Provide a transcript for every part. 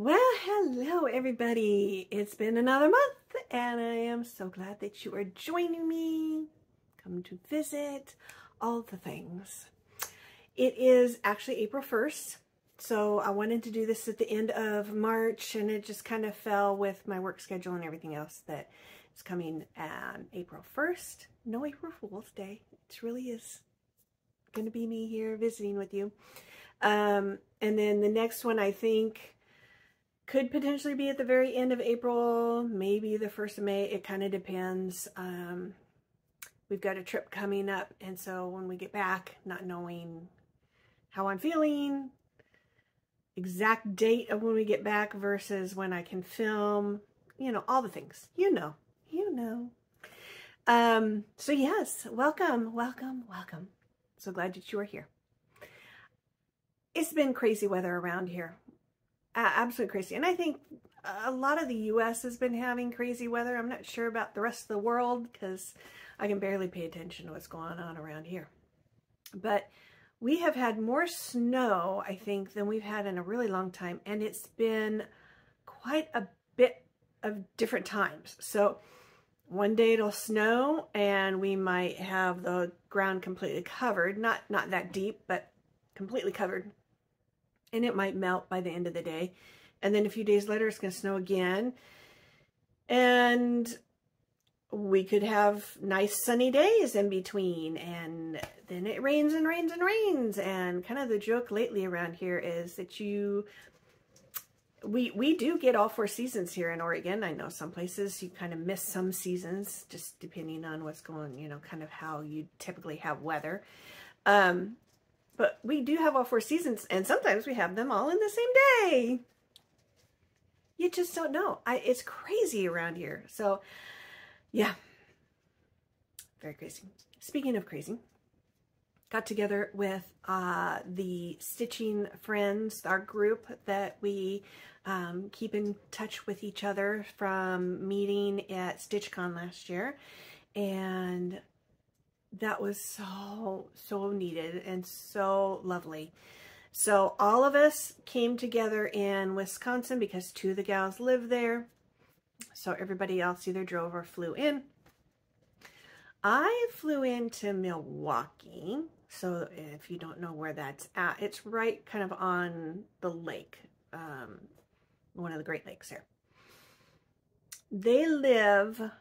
Well, hello everybody. It's been another month and I am so glad that you are joining me. Come to visit, all the things. It is actually April 1st, so I wanted to do this at the end of March and it just kind of fell with my work schedule and everything else that is coming on April 1st. No April Fool's Day. It really is going to be me here visiting with you. And then the next one I think could potentially be at the very end of April, maybe the 1st of May. It kind of depends. We've got a trip coming up, and so when we get back, not knowing how I'm feeling, exact date of when we get back versus when I can film, you know, all the things, you know. So yes, welcome. So glad that you are here. It's been crazy weather around here. Absolutely crazy. And I think a lot of the U.S. has been having crazy weather. I'm not sure about the rest of the world because I can barely pay attention to what's going on around here. But we have had more snow, I think, than we've had in a really long time. And it's been quite a bit of different times. So one day it'll snow and we might have the ground completely covered. Not that deep, but completely covered. And it might melt by the end of the day. And then a few days later, it's going to snow again. And we could have nice sunny days in between. And then it rains and rains and rains. And kind of the joke lately around here is that we do get all 4 seasons here in Oregon. I know some places you kind of miss some seasons, just depending on what's going, you know, kind of how you typically have weather. But we do have all 4 seasons, and sometimes we have them all in the same day. You just don't know. It's crazy around here. So, yeah. Very crazy. Speaking of crazy, got together with the Stitching Friends, our group that we keep in touch with each other from meeting at StitchCon last year. And that was so needed and so lovely. So all of us came together in Wisconsin because 2 of the gals live there. So everybody else either drove or flew in. I flew into Milwaukee. So if you don't know where that's at, it's right kind of on the lake, one of the Great Lakes there. They live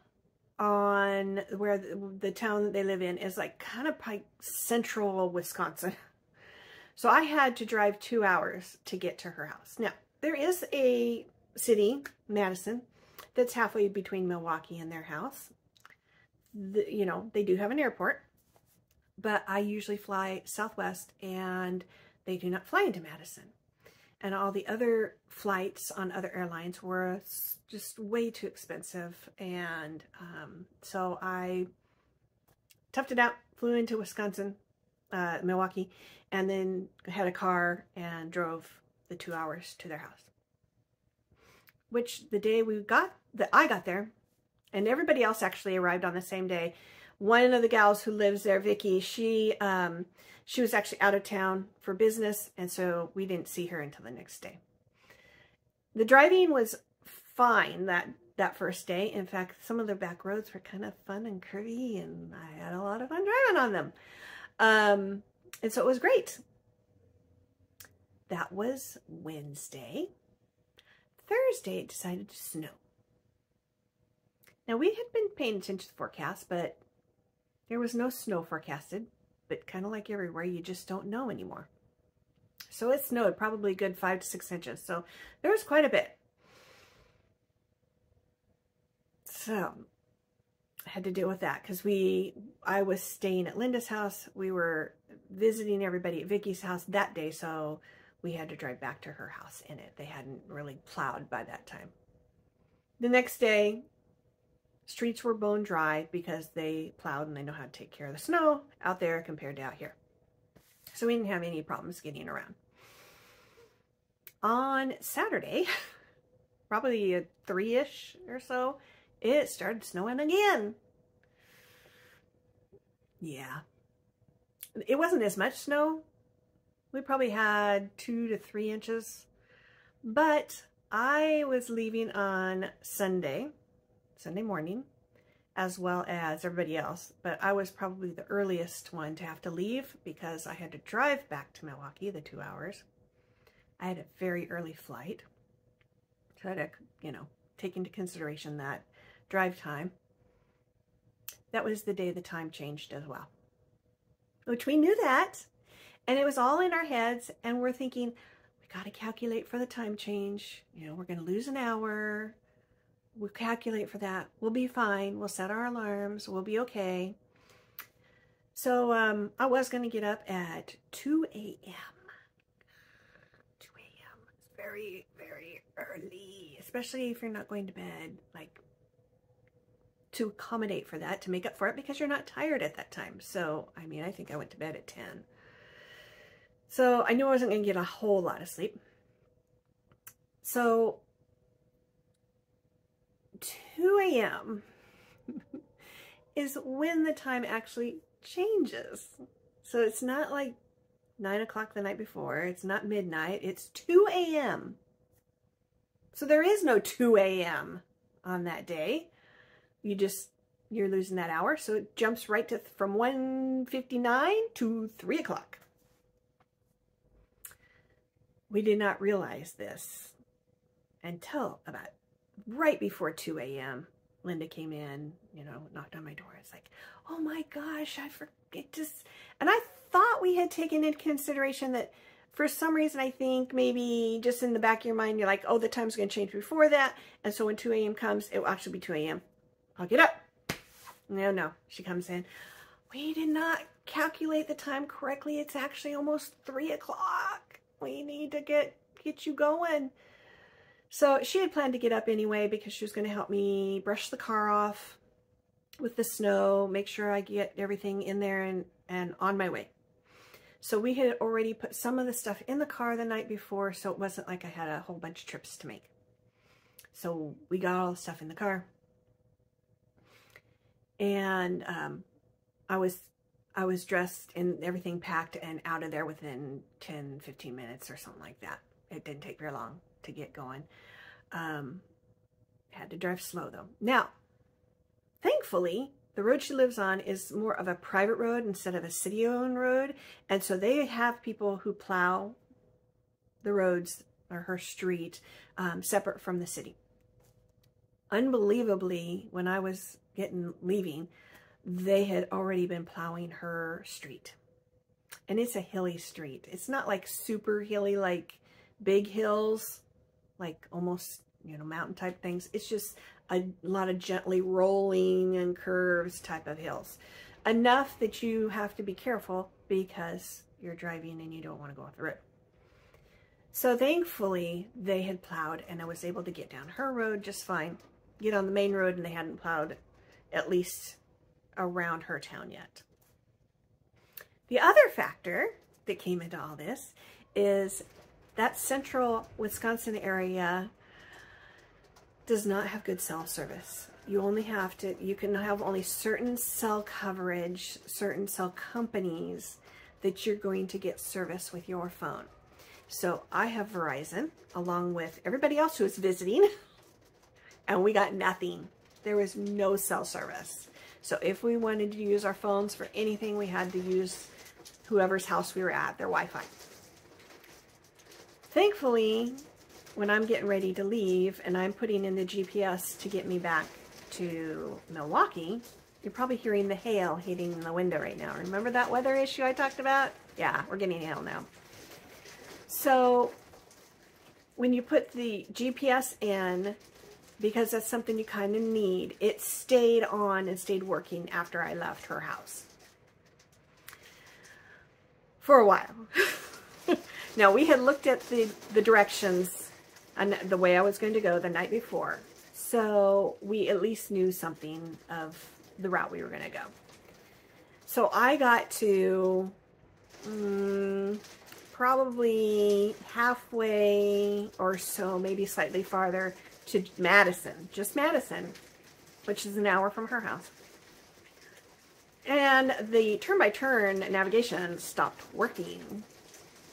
on where the town that they live in is like kind of like central Wisconsin. So I had to drive 2 hours to get to her house. Now, there is a city, Madison, that's halfway between Milwaukee and their house. You know, they do have an airport, but I usually fly Southwest and they do not fly into Madison. And all the other flights on other airlines were just way too expensive. And so I toughed it out, flew into Wisconsin, Milwaukee, and then had a car and drove the 2 hours to their house. Which the day I got there, and everybody else actually arrived on the same day. One of the gals who lives there, Vicky, she was actually out of town for business, and so we didn't see her until the next day. The driving was fine that first day. In fact, some of the back roads were kind of fun and curvy, and I had a lot of fun driving on them. And so it was great. That was Wednesday. Thursday, it decided to snow. Now, we had been paying attention to the forecast, but there was no snow forecasted. But kind of like everywhere, you just don't know anymore. So it snowed probably a good 5 to 6 inches. So there was quite a bit. So I had to deal with that because I was staying at Linda's house. We were visiting everybody at Vicky's house that day. So we had to drive back to her house in it. They hadn't really plowed by that time. The next day, streets were bone dry because they plowed and they know how to take care of the snow out there compared to out here. So we didn't have any problems getting around. On Saturday, probably at 3-ish or so, it started snowing again. Yeah. It wasn't as much snow. We probably had 2 to 3 inches, but I was leaving on Sunday morning, as well as everybody else, but I was probably the earliest one to have to leave because I had to drive back to Milwaukee, the 2 hours. I had a very early flight. So I had to, take into consideration that drive time. That was the day the time changed as well, which we knew that. And it was all in our heads, and we're thinking, we got to calculate for the time change. We're going to lose an hour. We'll calculate for that. We'll be fine. We'll set our alarms. We'll be okay. So I was going to get up at 2 a.m. 2 a.m. It's very, very early, especially if you're not going to bed, like, to accommodate for that, to make up for it, because you're not tired at that time. So, I mean, I think I went to bed at 10. So I knew I wasn't going to get a whole lot of sleep. So 2 a.m. is when the time actually changes. So it's not like 9 o'clock the night before. It's not midnight. It's 2 a.m. So there is no 2 a.m. on that day. You're losing that hour. So it jumps right to from 1:59 to 3 o'clock. We did not realize this until about right before 2 a.m. Linda came in, knocked on my door. It's like, oh my gosh, I forget to... And I thought we had taken into consideration that for some reason, I think maybe just in the back of your mind, you're like, oh, the time's going to change before that. And so when 2 a.m. comes, it will actually be 2 a.m. I'll get up. No. She comes in. We did not calculate the time correctly. It's actually almost 3 o'clock. We need to get you going. So she had planned to get up anyway because she was going to help me brush the car off with the snow, make sure I get everything in there and on my way. So we had already put some of the stuff in the car the night before, so it wasn't like I had a whole bunch of trips to make. So we got all the stuff in the car. And I was dressed and everything packed and out of there within 10, 15 minutes or something like that. It didn't take very long to get going. Had to drive slow though. Now, thankfully, the road she lives on is more of a private road instead of a city-owned road. And so they have people who plow the roads or her street separate from the city. Unbelievably, when I was leaving, they had already been plowing her street. And it's a hilly street. It's not like super hilly, like big hills, like almost, mountain type things. It's just a lot of gently rolling and curves type of hills. Enough that you have to be careful because you're driving and you don't want to go off the road. So thankfully they had plowed and I was able to get down her road just fine. Get on the main road and they hadn't plowed at least around her town yet. The other factor that came into all this is that central Wisconsin area does not have good cell service. You can have only certain cell coverage, certain cell companies that you're going to get service with your phone. So I have Verizon along with everybody else who is visiting and we got nothing. There was no cell service. So if we wanted to use our phones for anything, we had to use whoever's house we were at, their Wi-Fi. Thankfully, when I'm getting ready to leave and I'm putting in the GPS to get me back to Milwaukee, you're probably hearing the hail hitting the window right now. Remember that weather issue I talked about? Yeah, we're getting hail now. So when you put the GPS in, because that's something you kind of need, it stayed on and stayed working after I left her house. For a while. Now, we had looked at the directions and the way I was going to go the night before. So we at least knew something of the route we were going to go. So I got to probably halfway or so, maybe slightly farther, to Madison, just Madison, which is an hour from her house. And the turn-by-turn navigation stopped working.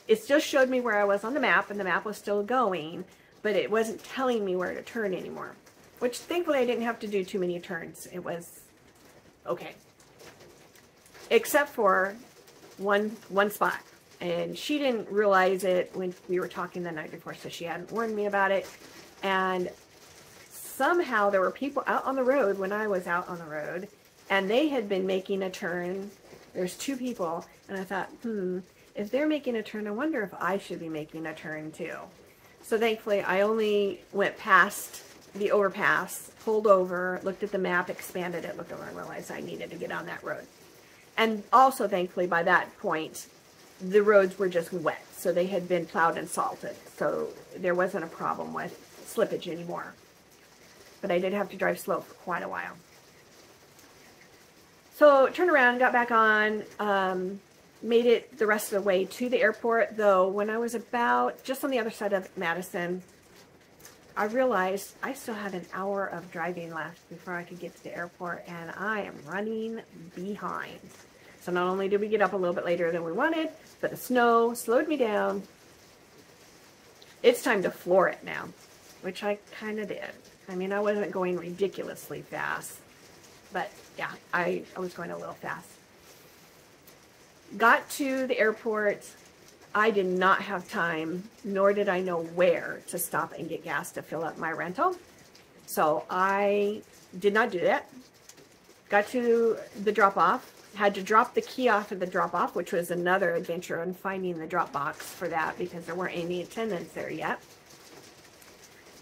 It still showed me where I was on the map, and the map was still going, but it wasn't telling me where to turn anymore, which thankfully I didn't have to do too many turns. It was okay. Except for one spot. And she didn't realize it when we were talking the night before, so she hadn't warned me about it. And somehow there were people out on the road when I was out on the road, and they had been making a turn. There's two people, and I thought, if they're making a turn, I wonder if I should be making a turn too. So thankfully, I only went past the overpass, pulled over, looked at the map, expanded it, looked over, and realized I needed to get on that road. And also, thankfully, by that point, the roads were just wet, so they had been plowed and salted, so there wasn't a problem with slippage anymore. But I did have to drive slow for quite a while. So turned around, got back on, made it the rest of the way to the airport, though when I was about just on the other side of Madison, I realized I still had an hour of driving left before I could get to the airport, and I am running behind. So not only did we get up a little bit later than we wanted, but the snow slowed me down. It's time to floor it now, which I kind of did. I mean, I wasn't going ridiculously fast, but yeah, I was going a little fast. Got to the airport. I did not have time, nor did I know where to stop and get gas to fill up my rental. So I did not do that. Got to the drop-off. Had to drop the key off at the drop-off, which was another adventure in finding the drop box for that because there weren't any attendants there yet.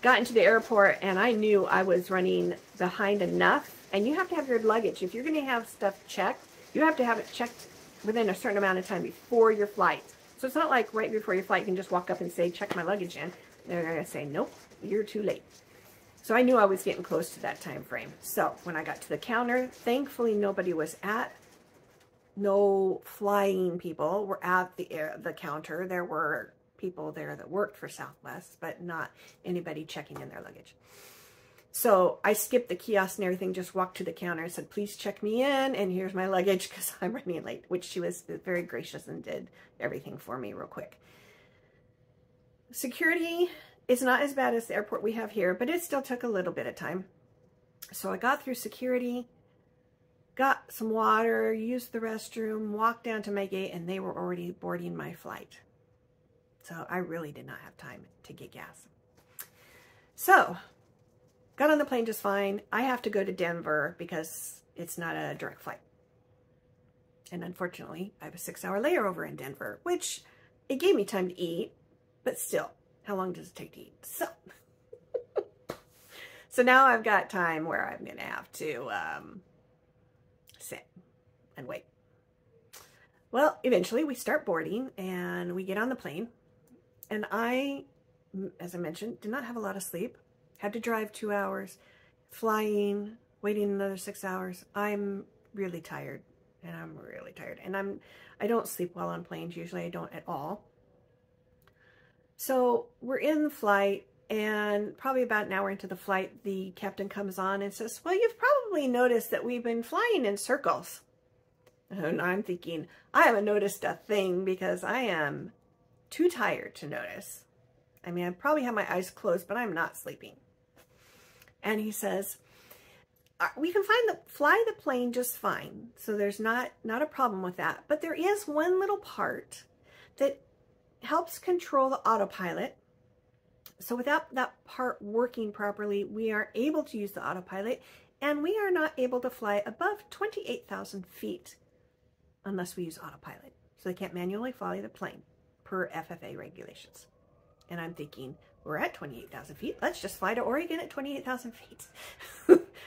Got into the airport, and I knew I was running behind enough. And you have to have your luggage. If you're going to have stuff checked, you have to have it checked within a certain amount of time before your flight. So it's not like right before your flight you can just walk up and say, check my luggage in. They're going to say, nope, you're too late. So I knew I was getting close to that time frame. So when I got to the counter, thankfully nobody was no flying people were at the counter. There were people there that worked for Southwest, but not anybody checking in their luggage. So I skipped the kiosk and everything, just walked to the counter and said, please check me in, and here's my luggage because I'm running late, which she was very gracious and did everything for me real quick. Security is not as bad as the airport we have here, but it still took a little bit of time. So I got through security, got some water, used the restroom, walked down to my gate, and they were already boarding my flight. So I really did not have time to get gas. So got on the plane just fine. I have to go to Denver because it's not a direct flight. And unfortunately, I have a 6-hour layover in Denver, which it gave me time to eat, but still, how long does it take to eat? So now I've got time where I'm going to have to sit and wait. Well, eventually we start boarding and we get on the plane. And I, as I mentioned, did not have a lot of sleep. Had to drive 2 hours, flying, waiting another 6 hours. I'm really tired, and I'm really tired. And I don't sleep well on planes. Usually I don't at all. So we're in the flight, and probably about an hour into the flight, the captain comes on and says, well, you've probably noticed that we've been flying in circles. And I'm thinking, I haven't noticed a thing because I am too tired to notice. I mean, I probably have my eyes closed, but I'm not sleeping. And he says, we can fly the plane just fine. So there's not a problem with that. But there is one little part that helps control the autopilot. So without that part working properly, we aren't able to use the autopilot, and we are not able to fly above 28,000 feet unless we use autopilot. So they can't manually fly the plane per FAA regulations. And I'm thinking, we're at 28,000 feet. Let's just fly to Oregon at 28,000 feet.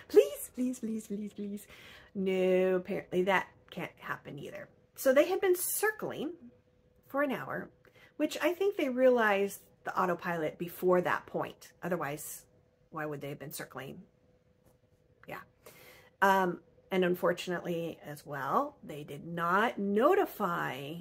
Please, please, please, please, please. No, apparently that can't happen either. So they had been circling for an hour, which I think they realized the autopilot before that point. Otherwise, why would they have been circling? Yeah. And unfortunately as well, they did not notify,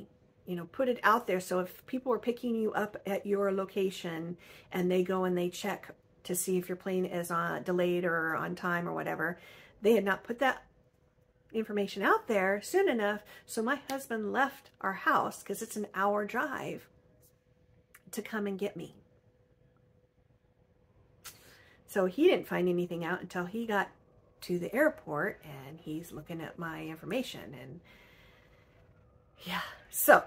put it out there. So if people were picking you up at your location and they go and they check to see if your plane is delayed or on time or whatever, they had not put that information out there soon enough. So my husband left our house, because it's an hour drive, to come and get me. So he didn't find anything out until he got to the airport, and he's looking at my information. And yeah, so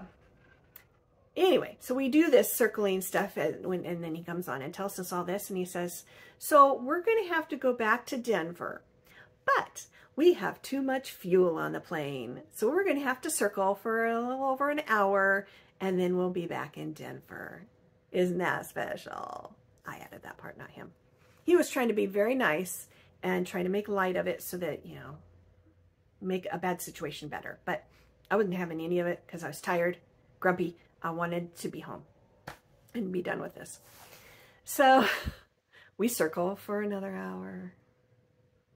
anyway, so we do this circling stuff, and then he comes on and tells us all this, and he says, so we're going to have to go back to Denver, but we have too much fuel on the plane, so we're going to have to circle for a little over an hour, and then we'll be back in Denver. Isn't that special? I added that part, not him. He was trying to be very nice and trying to make light of it so that, you know, make a bad situation better. But I wasn't having any of it because I was tired, grumpy. I wanted to be home and be done with this. So we circle for another hour,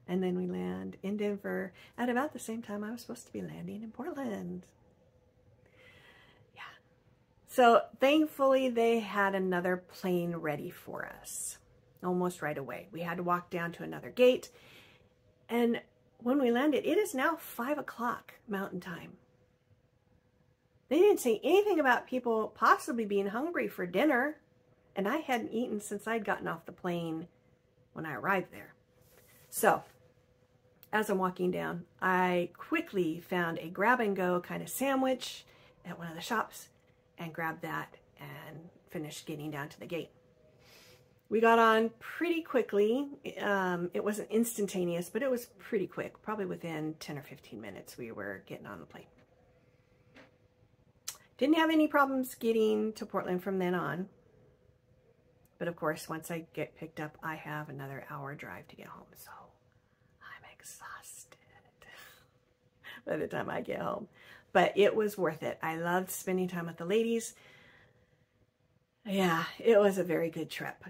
and then we land in Denver at about the same time I was supposed to be landing in Portland. Yeah. So thankfully they had another plane ready for us almost right away. We had to walk down to another gate, and when we landed, it is now 5 o'clock Mountain Time. They didn't say anything about people possibly being hungry for dinner, and I hadn't eaten since I'd gotten off the plane when I arrived there. So as I'm walking down, I quickly found a grab-and-go kind of sandwich at one of the shops and grabbed that and finished getting down to the gate. We got on pretty quickly. It wasn't instantaneous, but it was pretty quick. Probably within 10 or 15 minutes we were getting on the plane. Didn't have any problems getting to Portland from then on. But of course, once I get picked up, I have another hour drive to get home. So I'm exhausted by the time I get home. But it was worth it. I loved spending time with the ladies. Yeah, it was a very good trip.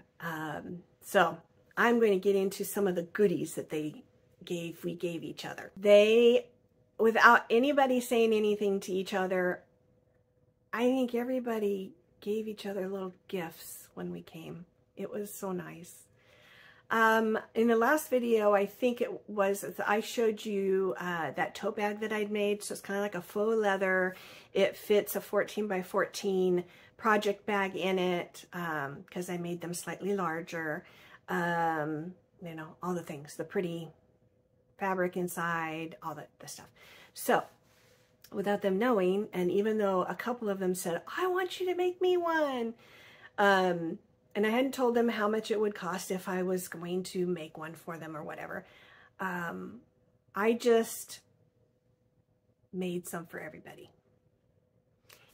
So I'm going to get into some of the goodies that we gave each other. They, without anybody saying anything to each other, I think everybody gave each other little gifts when we came. It was so nice. In the last video, I think it was, I showed you that tote bag that I'd made. So it's kind of like a faux leather. It fits a 14 by 14 project bag in it because I made them slightly larger. You know, all the things, the pretty fabric inside, all the stuff. So without them knowing, and even though a couple of them said, I want you to make me one, and I hadn't told them how much it would cost if I was going to make one for them or whatever, I just made some for everybody.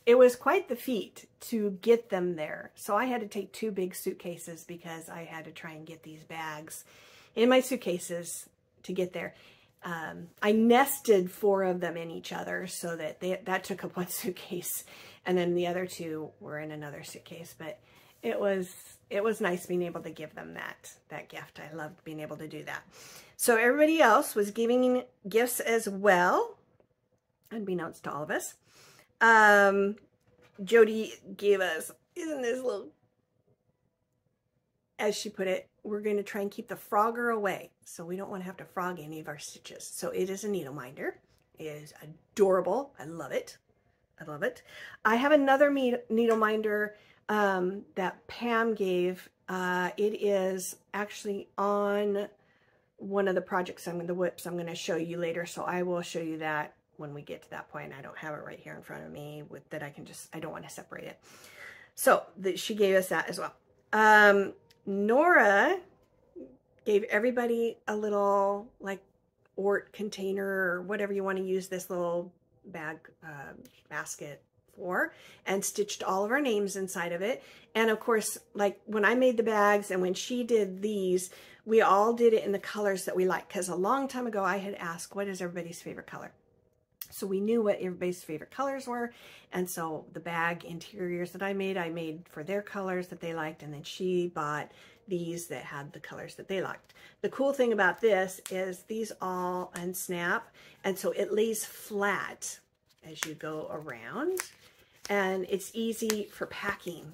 It was quite the feat to get them there. So I had to take 2 big suitcases because I had to try and get these bags in my suitcases to get there. I nested 4 of them in each other so that that took up 1 suitcase, and then the other 2 were in another suitcase. But it was nice being able to give them that gift. I loved being able to do that. So everybody else was giving gifts as well, unbeknownst to all of us. Jody gave us, isn't this little, as she put it, we're going to try and keep the frogger away. So we don't want to have to frog any of our stitches. So it is a needle minder. It is adorable. I love it. I love it. I have another needle minder that Pam gave. It is actually on one of the projects, the whips I'm going to show you later. So I will show you that when we get to that point. I don't have it right here in front of me that I can just, I don't want to separate it. So she gave us that as well. Nora gave everybody a little like Ort container or whatever you want to use this little bag basket for, and stitched all of our names inside of it. And of course, like when I made the bags and when she did these, we all did it in the colors that we like, because a long time ago I had asked, what is everybody's favorite color? So we knew what everybody's favorite colors were. And so the bag interiors that I made for their colors that they liked. And then she bought these that had the colors that they liked. The cool thing about this is these all unsnap. And so it lays flat as you go around. And it's easy for packing.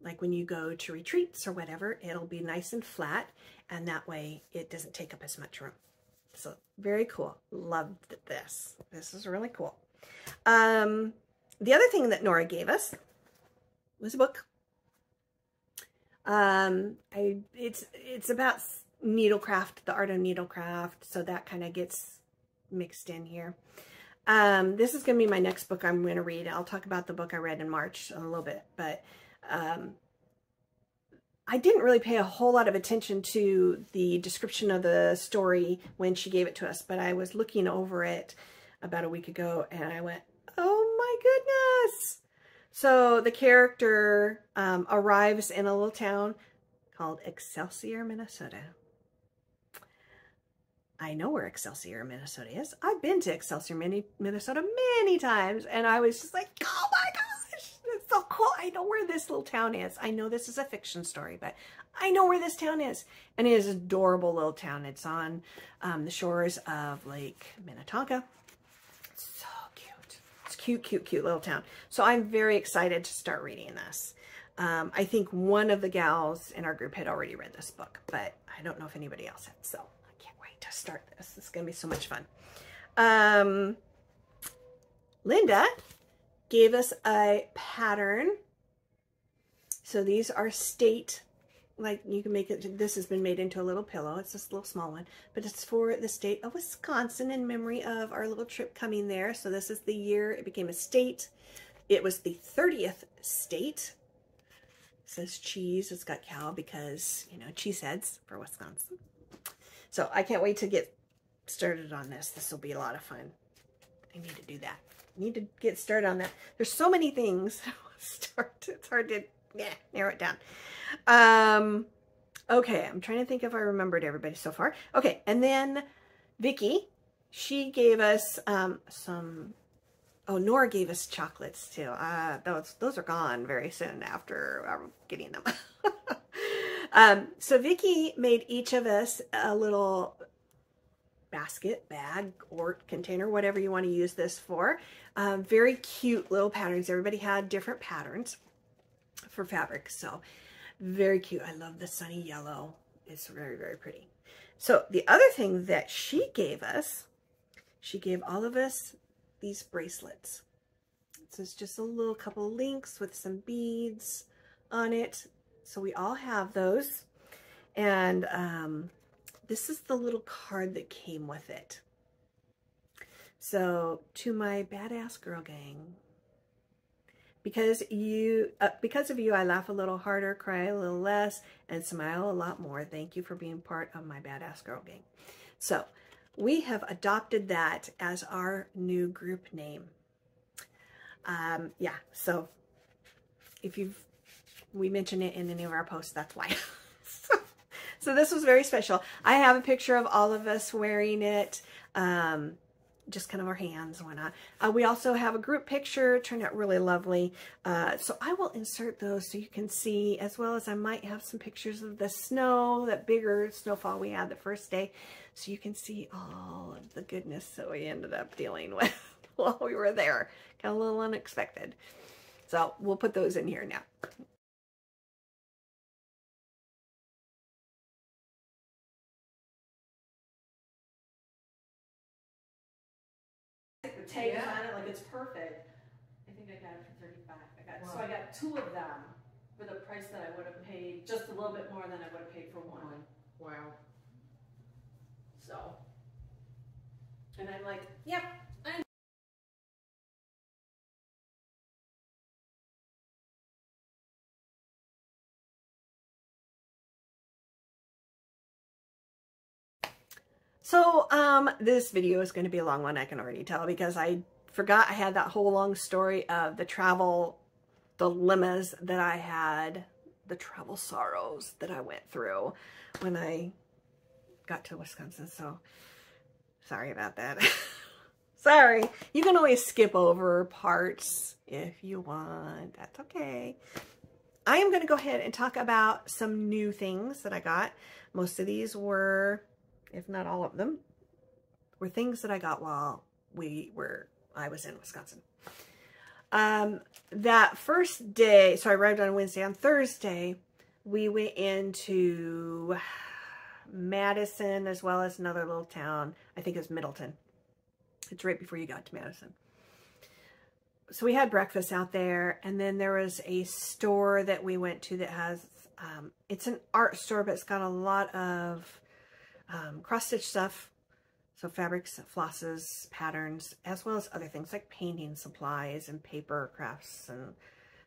Like when you go to retreats or whatever, it'll be nice and flat. And that way it doesn't take up as much room. So very cool. Loved this. This is really cool. The other thing that Nora gave us was a book. It's about needlecraft, the art of needlecraft, so that kind of gets mixed in here. This is going to be my next book I'm going to read. I'll talk about the book I read in March a little bit, but I didn't really pay a whole lot of attention to the description of the story when she gave it to us, but I was looking over it about a week ago and I went, oh my goodness. So the character arrives in a little town called Excelsior, Minnesota. I know where Excelsior, Minnesota is. I've been to Excelsior, Minnesota many times, and I was just like, oh my gosh, it's so cool. I know where this little town is. I know this is a fiction story, but I know where this town is. And it is an adorable little town. It's on the shores of Lake Minnetonka. It's so cute. It's cute, cute, cute little town. So I'm very excited to start reading this. I think one of the gals in our group had already read this book, but I don't know if anybody else had, so I can't wait to start this. It's going to be so much fun. Linda gave us a pattern. So these are state, like you can make it, this has been made into a little pillow. It's just a little small one, but it's for the state of Wisconsin in memory of our little trip coming there. So this is the year it became a state. It was the 30th state. It says cheese. It's got cow because, you know, cheese heads for Wisconsin. So I can't wait to get started on this. This will be a lot of fun. I need to do that. I need to get started on that. There's so many things. It's hard to narrow it down. Okay, I'm trying to think if I remembered everybody so far. Okay, and then Vicky, she gave us some. Oh, Nora gave us chocolates too. Those are gone very soon after getting them. So Vicky made each of us a little basket, bag, or container, whatever you want to use this for. Very cute little patterns. Everybody had different patterns for fabric, so very cute. I love the sunny yellow. It's very, very pretty. So the other thing that she gave us, she gave all of us these bracelets. So it's just a little couple links with some beads on it. So we all have those. And this is the little card that came with it. So to my badass girl gang, because of you, I laugh a little harder, cry a little less, and smile a lot more. Thank you for being part of my badass girl gang. So we have adopted that as our new group name. Yeah, so if we mention it in any of our posts, that's why. So this was very special. I have a picture of all of us wearing it, just kind of our hands and whatnot. We also have a group picture, turned out really lovely. So I will insert those so you can see, as well as I might have some pictures of the snow, that bigger snowfall we had the first day, so you can see all of the goodness that we ended up dealing with while we were there. Kind of a little unexpected. So we'll put those in here now. The tags on it, like it's perfect. I think I got it for $35. So I got 2 of them for the price that I would have paid, just a little bit more than I would have paid for one. Wow. So, and I'm like, yep. So, this video is going to be a long one, I can already tell, because I forgot I had that whole long story of the travel dilemmas that I had, the travel sorrows that I went through when I got to Wisconsin. So, sorry about that. Sorry. You can always skip over parts if you want. That's okay. I am going to go ahead and talk about some new things that I got. Most of these were, if not all of them, were things that I got while I was in Wisconsin. That first day, so I arrived on Wednesday. On Thursday, we went into Madison, as well as another little town. I think it's Middleton. It's right before you got to Madison. So we had breakfast out there, and then there was a store that we went to that has It's an art store, but it's got a lot of cross-stitch stuff. So fabrics, flosses, patterns, as well as other things like painting supplies and paper crafts. And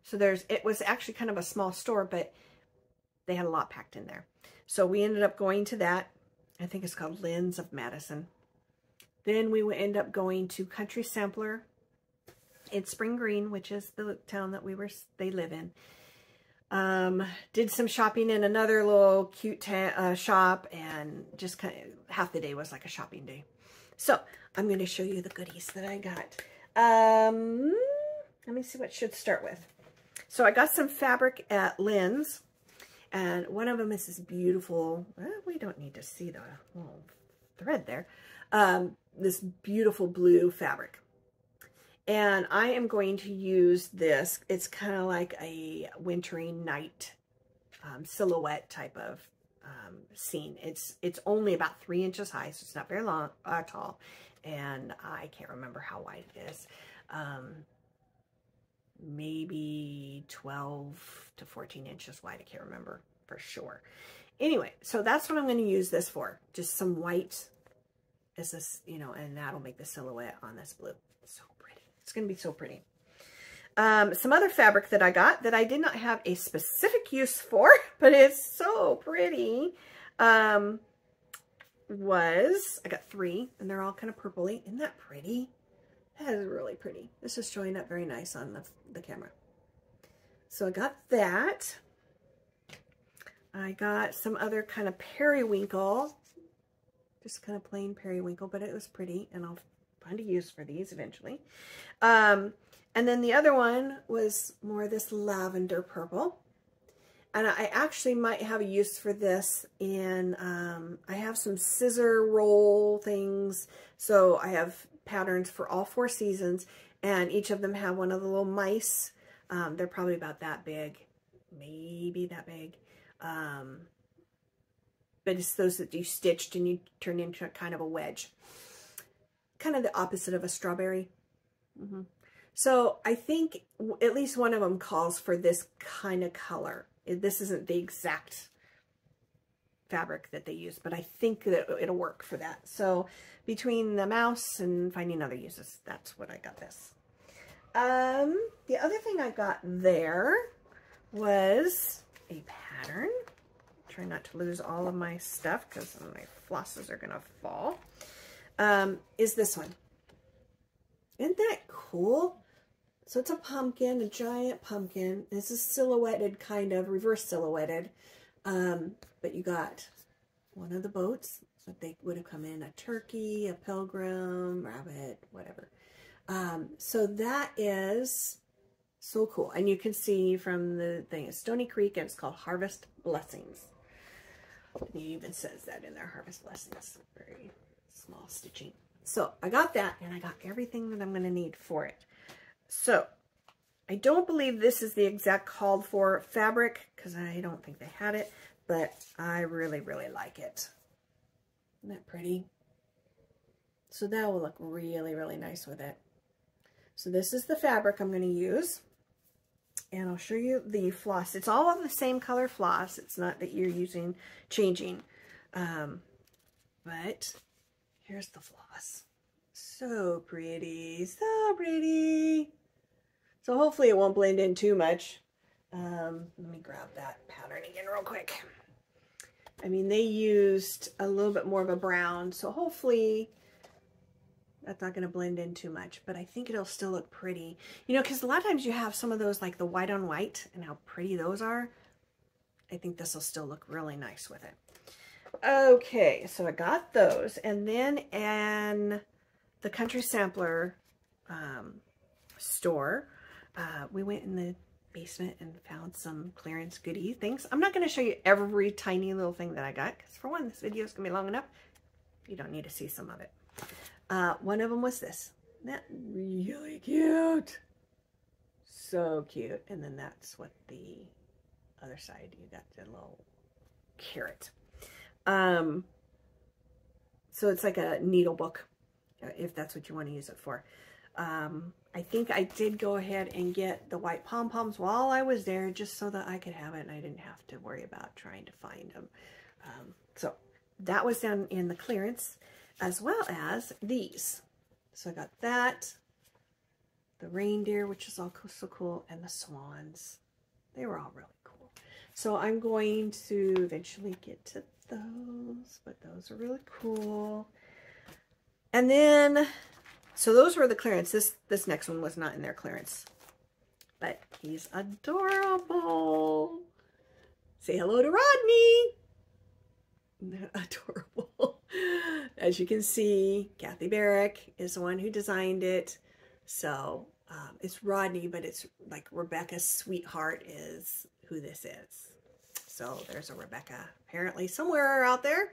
so it was actually kind of a small store, but they had a lot packed in there. So we ended up going to that. I think it's called Lynn's of Madison. Then we would end up going to Country Sampler in Spring Green, which is the town that they live in. Did some shopping in another little cute shop, and just kind of half the day was like a shopping day. So I'm going to show you the goodies that I got. Let me see what should start with. So I got some fabric at Lynn's, and one of them is this beautiful, we don't need to see the little thread there, this beautiful blue fabric. And I am going to use this. It's kind of like a wintry night silhouette type of scene. It's only about 3 inches high, so it's not very long, tall. And I can't remember how wide it is. Maybe 12 to 14 inches wide. I can't remember for sure. Anyway, so that's what I'm going to use this for. Just some white as this, you know, and that'll make the silhouette on this blue. So pretty. It's going to be so pretty. Some other fabric that I got that I did not have a specific use for, but it's so pretty, I got 3, and they're all kind of purpley. Isn't that pretty? That is really pretty. This is showing up very nice on the camera. So I got that. I got some other kind of periwinkle, just kind of plain periwinkle, but it was pretty, and I'll find a use for these eventually. And then the other one was more this lavender purple. And I actually might have a use for this in, I have some scissor roll things. So I have patterns for all 4 seasons, and each of them have one of the little mice. They're probably about that big, maybe that big. But it's those that you stitched and you turn into kind of a wedge. Kind of the opposite of a strawberry. So I think at least one of them calls for this kind of color. This isn't the exact fabric that they use, but I think that it'll work for that. So between the mouse and finding other uses, that's what I got this. The other thing I got there was a pattern. Try not to lose all of my stuff because my flosses are going to fall. Is this one. Isn't that cool? So it's a pumpkin, a giant pumpkin. This is silhouetted, kind of, reverse silhouetted. But you got one of the boats. So they would have come in a turkey, a pilgrim, rabbit, whatever. So that is so cool. And you can see from the thing, it's Stony Creek, and it's called Harvest Blessings. And it even says that in there, Harvest Blessings. Very small stitching. So I got that, and I got everything that I'm going to need for it. So I don't believe this is the exact called for fabric because I don't think they had it, but I really, really like it. Isn't that pretty? So that will look really, really nice with it. So this is the fabric I'm going to use, and I'll show you the floss. It's all of the same color floss. It's not that you're changing, but here's the floss. So pretty, so pretty. So hopefully it won't blend in too much. Let me grab that pattern again real quick. I mean, they used a little bit more of a brown, so hopefully that's not going to blend in too much, but I think it'll still look pretty. You know, because a lot of times you have some of those, like the white on white, and how pretty those are. I think this will still look really nice with it. Okay, so I got those, and then in the Country Sampler store, we went in the basement and found some clearance goodie things. I'm not going to show you every tiny little thing that I got, because for one, this video is going to be long enough. You don't need to see some of it. One of them was this. Isn't that really cute? So cute. And then that's what the other side, you got the little carrot. So it's like a needle book, if that's what you want to use it for. I think I did go ahead and get the white pom-poms while I was there just so that I could have it and I didn't have to worry about trying to find them. So that was down in the clearance, as well as these. So I got that, the reindeer, which is all so cool, and the swans. They were all really cool. So I'm going to eventually get to those, but those are really cool. And then, so those were the clearance. This next one was not in their clearance, but he's adorable. Say hello to Rodney. Adorable. As you can see, Kathy Barrick is the one who designed it. So it's Rodney, but it's like Rebecca's sweetheart is who this is. So there's a Rebecca apparently somewhere out there.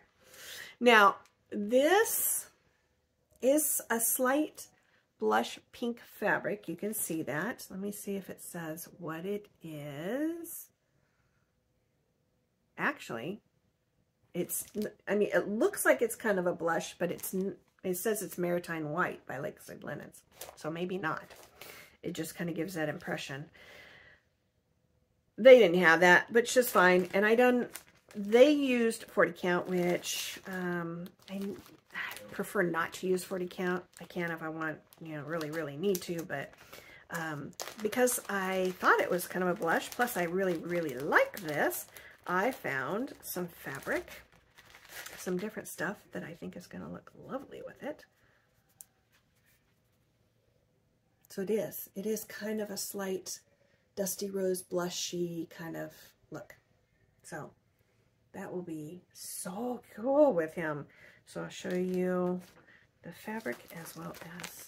Now, this is a slight blush pink fabric. You can see that. Let me see if it says what it is. Actually, I mean, it looks like it's kind of a blush, but it says it's Maritime White by Lakeside Linens. So maybe not. It just kind of gives that impression. They didn't have that, but it's just fine. And they used 40 count, which I prefer not to use 40 count. I can if I want, really, really need to, but because I thought it was kind of a blush, plus I really, really like this, I found some fabric, some different stuff that I think is going to look lovely with it. So it is kind of a slight dusty rose blushy kind of look. So that will be so cool with him. So I'll show you the fabric as well as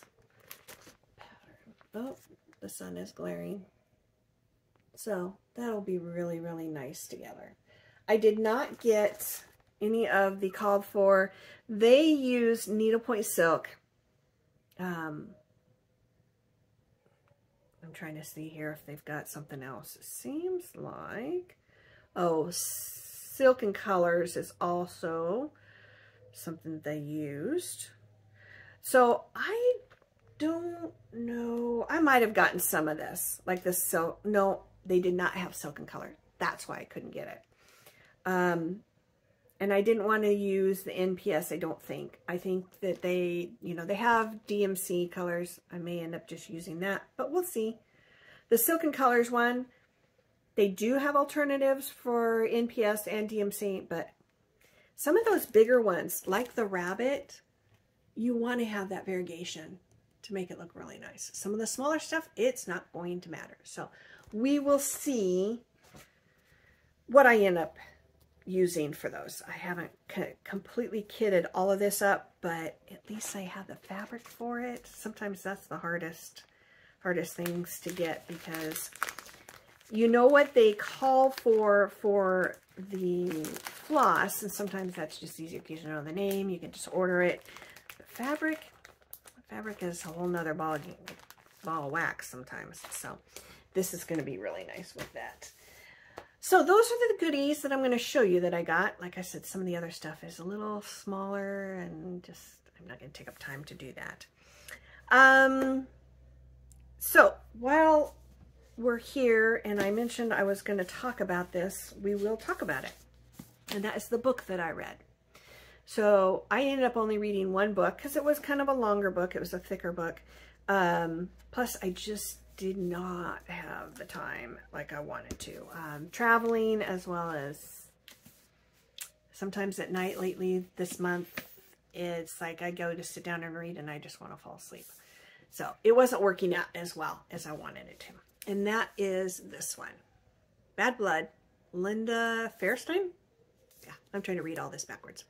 pattern. Oh, the sun is glaring. So that'll be really, really nice together. I did not get any of the called for. They use needlepoint silk. I'm trying to see here if they've got something else. It seems like, oh, Silk and Colors is also something they used. So I don't know. I might have gotten some of this, like this silk. No, they did not have Silk and Color. That's why I couldn't get it. And I didn't want to use the NPS, I don't think. I think that they, they have DMC colors. I may end up just using that, but we'll see. The Silk and Colors one, they do have alternatives for NPS and DMC, but some of those bigger ones, like the rabbit, you want to have that variegation to make it look really nice. Some of the smaller stuff, it's not going to matter. So we will see what I end up using for those. I haven't completely kitted all of this up, but at least I have the fabric for it. Sometimes that's the hardest things to get, because you know what they call for the floss, and sometimes that's just easier because you know the name. You can just order it. The fabric is a whole nother ball of wax sometimes. So this is going to be really nice with that. So those are the goodies that I'm going to show you that I got. Like I said, some of the other stuff is a little smaller, and just I'm not going to take up time to do that. So while we're here, and I mentioned I was going to talk about this, we will talk about it. And that is the book that I read. So I ended up only reading one book because it was kind of a longer book. It was a thicker book. Plus, I just did not have the time like I wanted to. Traveling, as well as sometimes at night lately this month, it's like I go to sit down and read and I just want to fall asleep. So it wasn't working out as well as I wanted it to. And that is this one. Bad Blood, Linda Fairstein. Yeah, I'm trying to read all this backwards.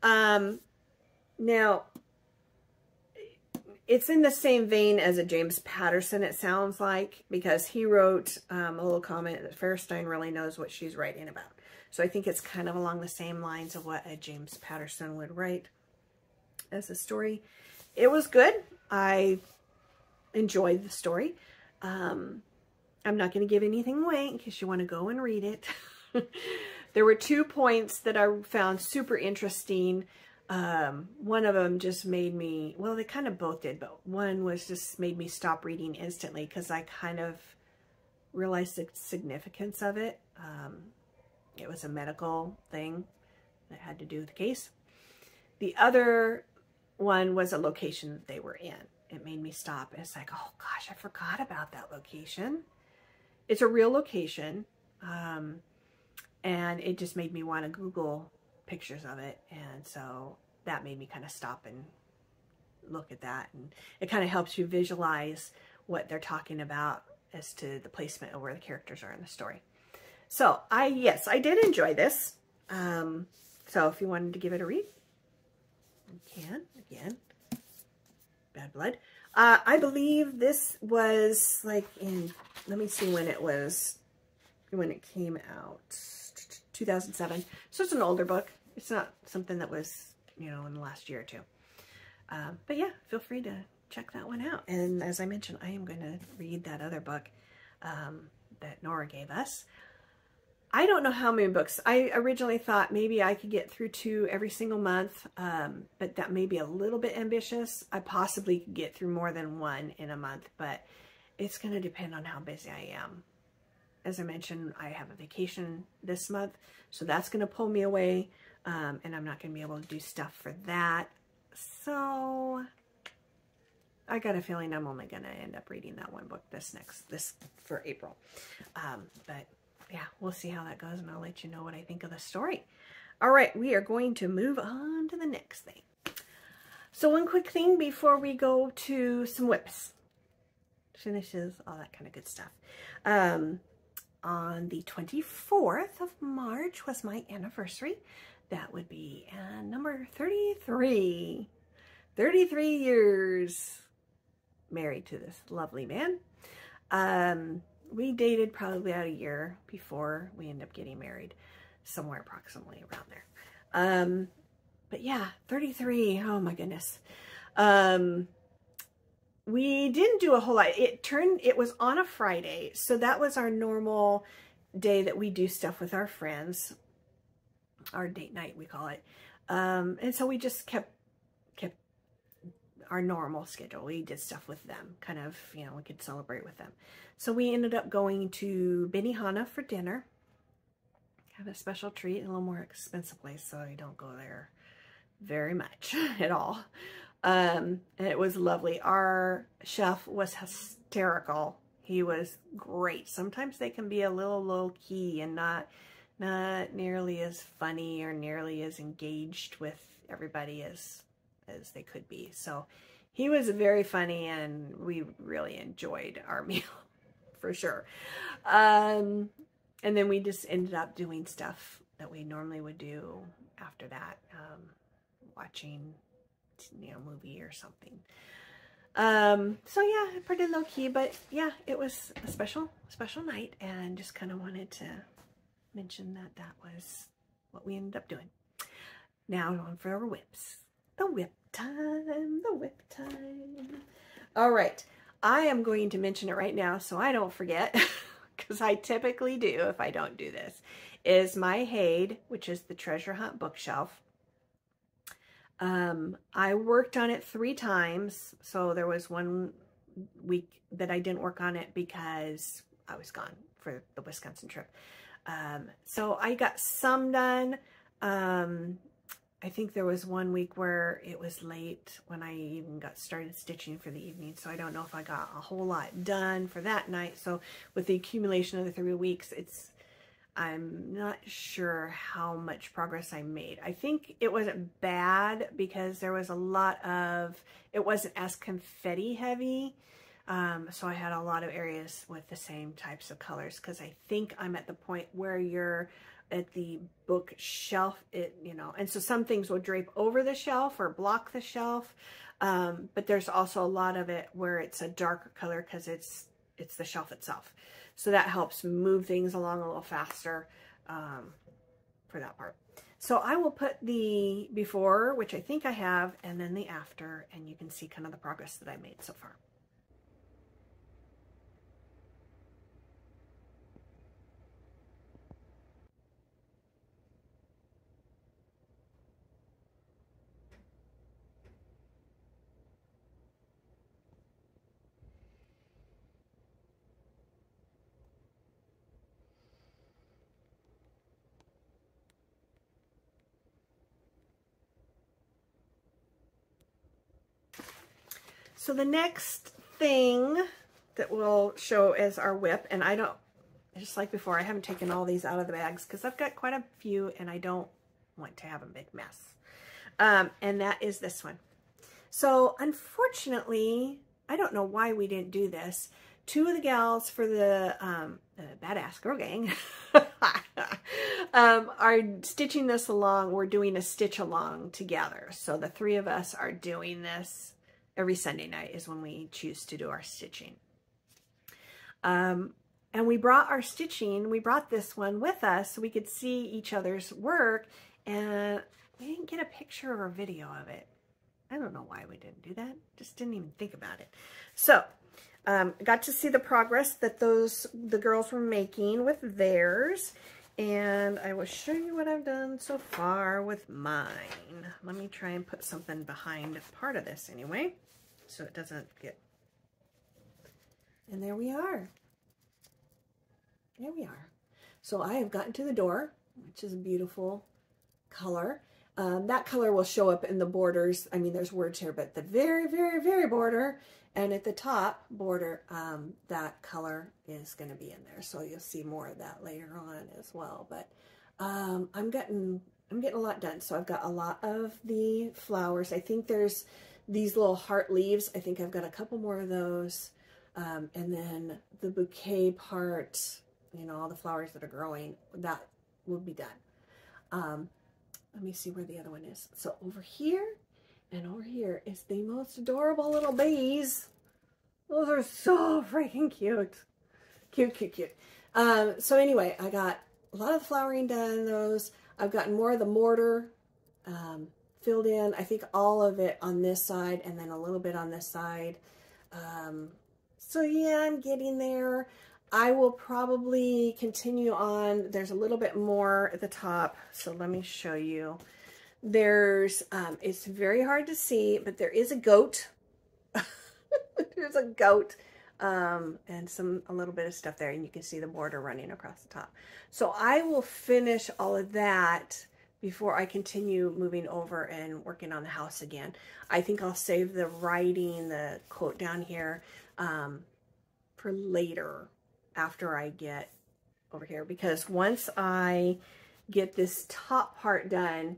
Now, it's in the same vein as a James Patterson, it sounds like, because he wrote a little comment that Fairstein really knows what she's writing about. So I think it's kind of along the same lines of what a James Patterson would write as a story. It was good. I enjoyed the story. I'm not going to give anything away in case you want to go and read it. There were 2 points that I found super interesting. One of them just made me, well, they kind of both did, but one was just made me stop reading instantly because I kind of realized the significance of it. It was a medical thing that had to do with the case. The other one was a location that they were in. It made me stop. It's like, oh gosh, I forgot about that location. It's a real location. And it just made me want to Google pictures of it. And so that made me kind of stop and look at that. And it kind of helps you visualize what they're talking about as to the placement of where the characters are in the story. So yes, I did enjoy this. So if you wanted to give it a read, you can. Again, Bad Blood. I believe this was like in, let me see when it was, when it came out, 2007. So it's an older book. It's not something that was, you know, in the last year or two. But yeah, feel free to check that one out. And as I mentioned, I am going to read that other book that Nora gave us. I don't know how many books. I originally thought maybe I could get through 2 every single month, but that may be a little bit ambitious. I possibly could get through more than 1 in a month, but it's going to depend on how busy I am. As I mentioned, I have a vacation this month, so that's going to pull me away, and I'm not going to be able to do stuff for that. So I got a feeling I'm only going to end up reading that one book this for April. But yeah, we'll see how that goes, and I'll let you know what I think of the story. All right, we are going to move on to the next thing. So one quick thing before we go to some whips, finishes, all that kind of good stuff. On the 24th of March was my anniversary. That would be number 33. 33 years married to this lovely man. We dated probably about a year before we ended up getting married, somewhere approximately around there. But yeah, 33, oh my goodness. We didn't do a whole lot. It was on a Friday, so that was our normal day that we do stuff with our friends, our date night, we call it. And so we just kept our normal schedule. We did stuff with them, kind of, you know, we could celebrate with them. So we ended up going to Benihana for dinner. Have a special treat, a little more expensive place, so I don't go there very much at all. And it was lovely. Our chef was hysterical. He was great. Sometimes they can be a little low-key and not nearly as funny or nearly as engaged with everybody as they could be. So he was very funny, and we really enjoyed our meal for sure. And then we just ended up doing stuff that we normally would do after that, watching, you know, movie or something. So yeah, pretty low key, but yeah, it was a special night, and just kind of wanted to mention that was what we ended up doing. Now on for our whips. The whip time, the whip time. All right, I am going to mention it right now so I don't forget, because I typically do if I don't do this, is my Haid, which is the Treasure Hunt bookshelf. I worked on it 3 times, so there was one week that I didn't work on it because I was gone for the Wisconsin trip. So I got some done. I think there was one week where it was late when I even got started stitching for the evening, so I don't know if I got a whole lot done for that night. So with the accumulation of the 3 weeks, I'm not sure how much progress I made. I think it wasn't bad because there was a lot of, it wasn't as confetti heavy. So I had a lot of areas with the same types of colors, because I think I'm at the point where you're at the bookshelf, you know, and so some things will drape over the shelf or block the shelf. But there's also a lot of it where it's a darker color because it's the shelf itself. So that helps move things along a little faster for that part. So I will put the before, which I think I have, and then the after, and you can see kind of the progress that I made so far. So the next thing that we'll show is our whip, and I don't, just like before, I haven't taken all these out of the bags because I've got quite a few and I don't want to have a big mess. And that is this one. So unfortunately, I don't know why we didn't do this. Two of the gals for the Badass Girl Gang are stitching this along. We're doing a stitch along together. So the three of us are doing this every Sunday night is when we choose to do our stitching. And we brought our stitching, we brought this one with us so we could see each other's work, and we didn't get a picture or a video of it. I don't know why we didn't do that. Just didn't even think about it. So, got to see the progress that the girls were making with theirs, and I will show you what I've done so far with mine. Let me try and put something behind part of this anyway, so it doesn't get... And there we are. There we are. So I have gotten to the door, which is a beautiful color. That color will show up in the borders. I mean, there's words here, but the very, very, very border and at the top border, that color is going to be in there. So you'll see more of that later on as well. But I'm getting a lot done. So I've got a lot of the flowers. I think there's these little heart leaves. I think I've got a couple more of those. And then the bouquet part, you know, all the flowers that are growing, that will be done. Let me see where the other one is. So over here and over here is the most adorable little bees. Those are so freaking cute. Cute, cute, cute. So anyway, I got a lot of the flowering done, those. I've gotten more of the mortar filled in. I think all of it on this side and then a little bit on this side. So yeah, I'm getting there. I will probably continue on. There's a little bit more at the top. So let me show you. There's, it's very hard to see, but there is a goat. There's a goat and a little bit of stuff there. And you can see the border running across the top. So I will finish all of that before I continue moving over and working on the house again. I think I'll save the writing, the quote down here, for later after I get over here, because once I get this top part done,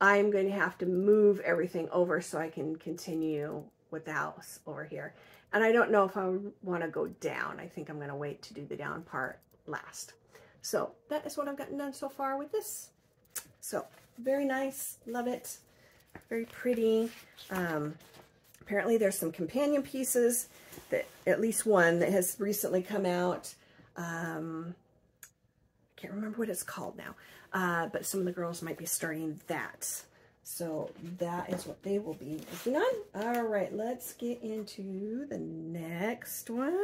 I'm going to have to move everything over so I can continue with the house over here. And I don't know if I want to go down. I think I'm going to wait to do the down part last. So that is what I've gotten done so far with this. So very nice. Love it. Very pretty. Apparently there's some companion pieces, that at least one that has recently come out. I can't remember what it's called now, but some of the girls might be starting that. So that is what they will be working on. All right, let's get into the next one.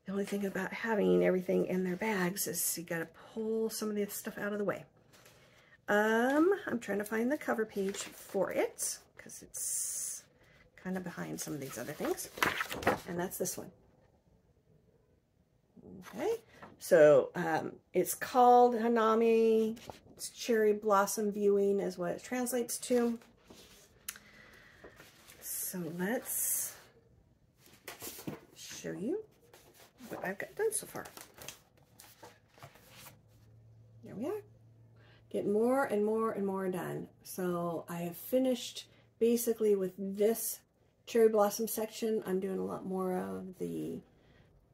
The only thing about having everything in their bags is you got to pull some of this stuff out of the way. I'm trying to find the cover page for it because it's kind of behind some of these other things. And that's this one. Okay, so it's called Hanami. It's cherry blossom viewing is what it translates to. So let's show you what I've got done so far. There we are. Getting more and more and more done. So I have finished basically with this cherry blossom section. I'm doing a lot more of the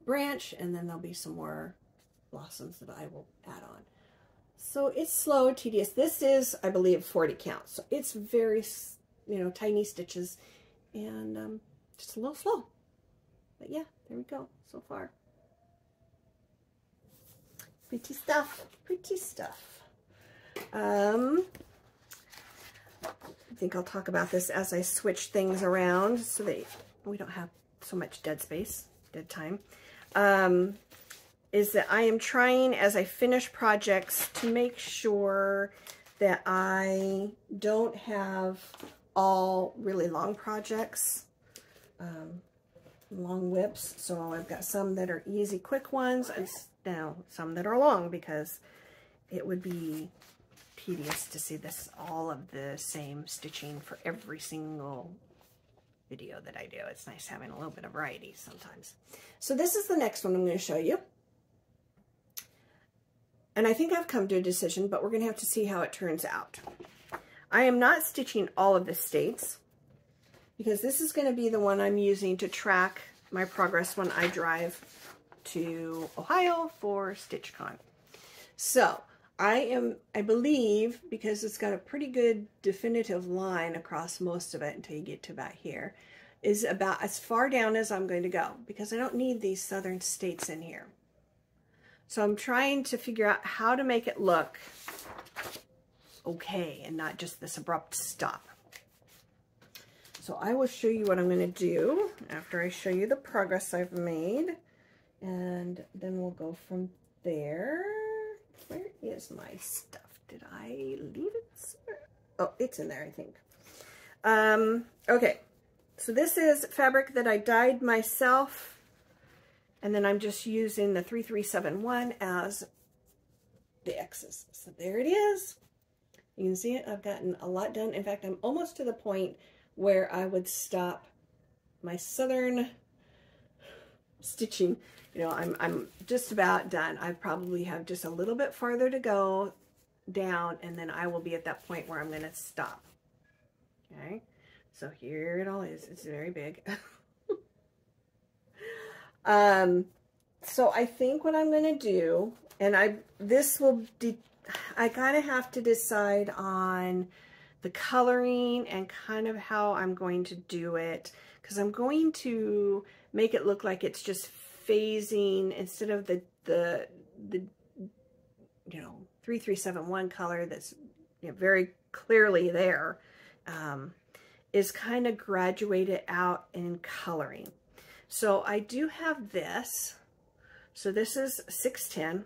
branch, and then there'll be some more blossoms that I will add on. So it's slow, tedious. This is, I believe, 40 count. So it's very, you know, tiny stitches and just a little slow. But yeah, there we go so far. Pretty stuff, pretty stuff. I think I'll talk about this as I switch things around so that we don't have so much dead space, dead time. Is that I am trying as I finish projects to make sure that I don't have all really long projects, long whips. So I've got some that are easy, quick ones, and now some that are long because it would be tedious to see this all of the same stitching for every single video that I do. It's nice having a little bit of variety sometimes. So this is the next one I'm going to show you. And I think I've come to a decision, but we're going to have to see how it turns out. I am not stitching all of the states because this is going to be the one I'm using to track my progress when I drive to Ohio for StitchCon. So I believe, because it's got a pretty good definitive line across most of it until you get to about here, is about as far down as I'm going to go because I don't need these southern states in here. So I'm trying to figure out how to make it look okay and not just this abrupt stop. So I will show you what I'm going to do after I show you the progress I've made. And then we'll go from there. Where is my stuff? Did I leave it somewhere? Oh, it's in there, I think. Okay, so this is fabric that I dyed myself. And then I'm just using the 3371 as the X's. So there it is. You can see it. I've gotten a lot done. In fact, I'm almost to the point where I would stop my southern stitching. You know, I'm just about done. I probably have just a little bit farther to go down, and then I will be at that point where I'm going to stop. Okay, so here it all is. It's very big. So I think what I'm going to do, and I kind of have to decide on the coloring and kind of how I'm going to do it, because I'm going to make it look like it's just phasing instead of the 3371 color that's, you know, very clearly there, is kind of graduated out in coloring. So I do have this. So this is 610.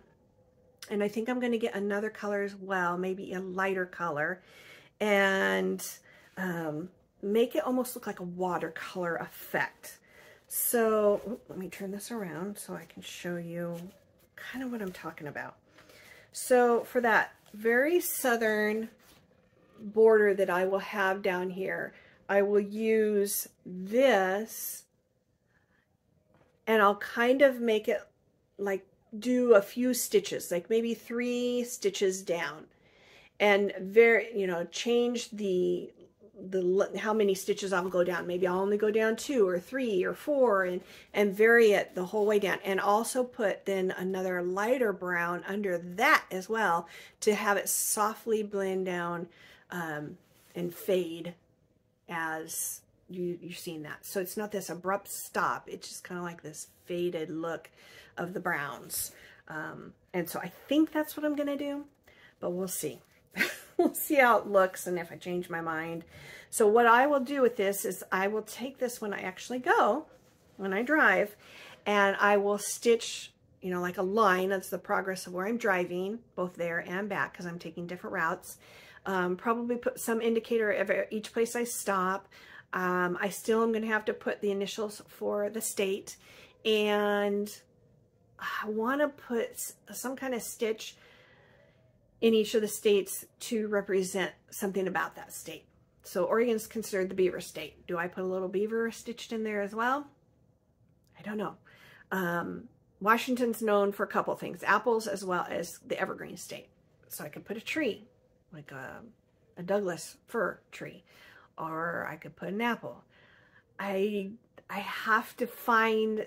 And I think I'm going to get another color as well, maybe a lighter color, and make it almost look like a watercolor effect. So let me turn this around so I can show you kind of what I'm talking about. So for that very southern border that I will have down here, I will use this, and I'll kind of make it like do a few stitches, like maybe 3 stitches down, and change the how many stitches I'll go down. Maybe I'll only go down 2 or 3 or 4, and vary it the whole way down, and also put then another lighter brown under that as well to have it softly blend down and fade as you're seeing that. So it's not this abrupt stop. It's just kind of like this faded look of the browns. And so I think that's what I'm going to do, but we'll see. We'll see how it looks and if I change my mind. So what I will do with this is I will take this when I actually go, when I drive, and I will stitch, you know, like a line. That's the progress of where I'm driving, both there and back, because I'm taking different routes. Probably put some indicator of each place I stop. I still am going to have to put the initials for the state, and I want to put some kind of stitch in each of the states to represent something about that state. So Oregon's considered the beaver state. Do I put a little beaver stitched in there as well? I don't know. Washington's known for a couple things, apples as well as the evergreen state. So I could put a tree, like a Douglas fir tree, or I could put an apple. I have to find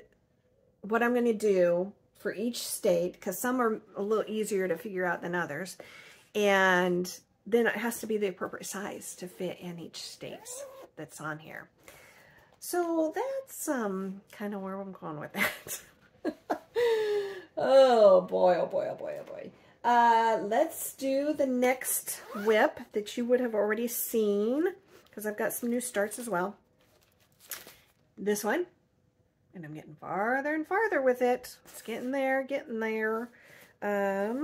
what I'm going to do for each state, because some are a little easier to figure out than others, and then it has to be the appropriate size to fit in each state that's on here. So that's kind of where I'm going with that. Oh boy, oh boy, oh boy, oh boy. Let's do the next whip that you would have already seen, because I've got some new starts as well. This one. And I'm getting farther and farther with it. It's getting there, getting there. I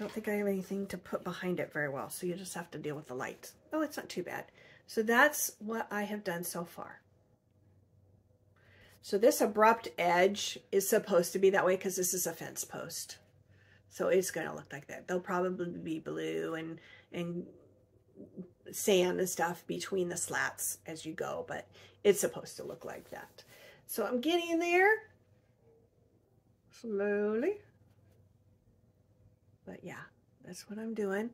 don't think I have anything to put behind it very well, so you just have to deal with the light. Oh, it's not too bad. So that's what I have done so far. So this abrupt edge is supposed to be that way because this is a fence post. So it's going to look like that. They'll probably be blue and sand and stuff between the slats as you go, but it's supposed to look like that. So I'm getting there slowly, but yeah, that's what I'm doing.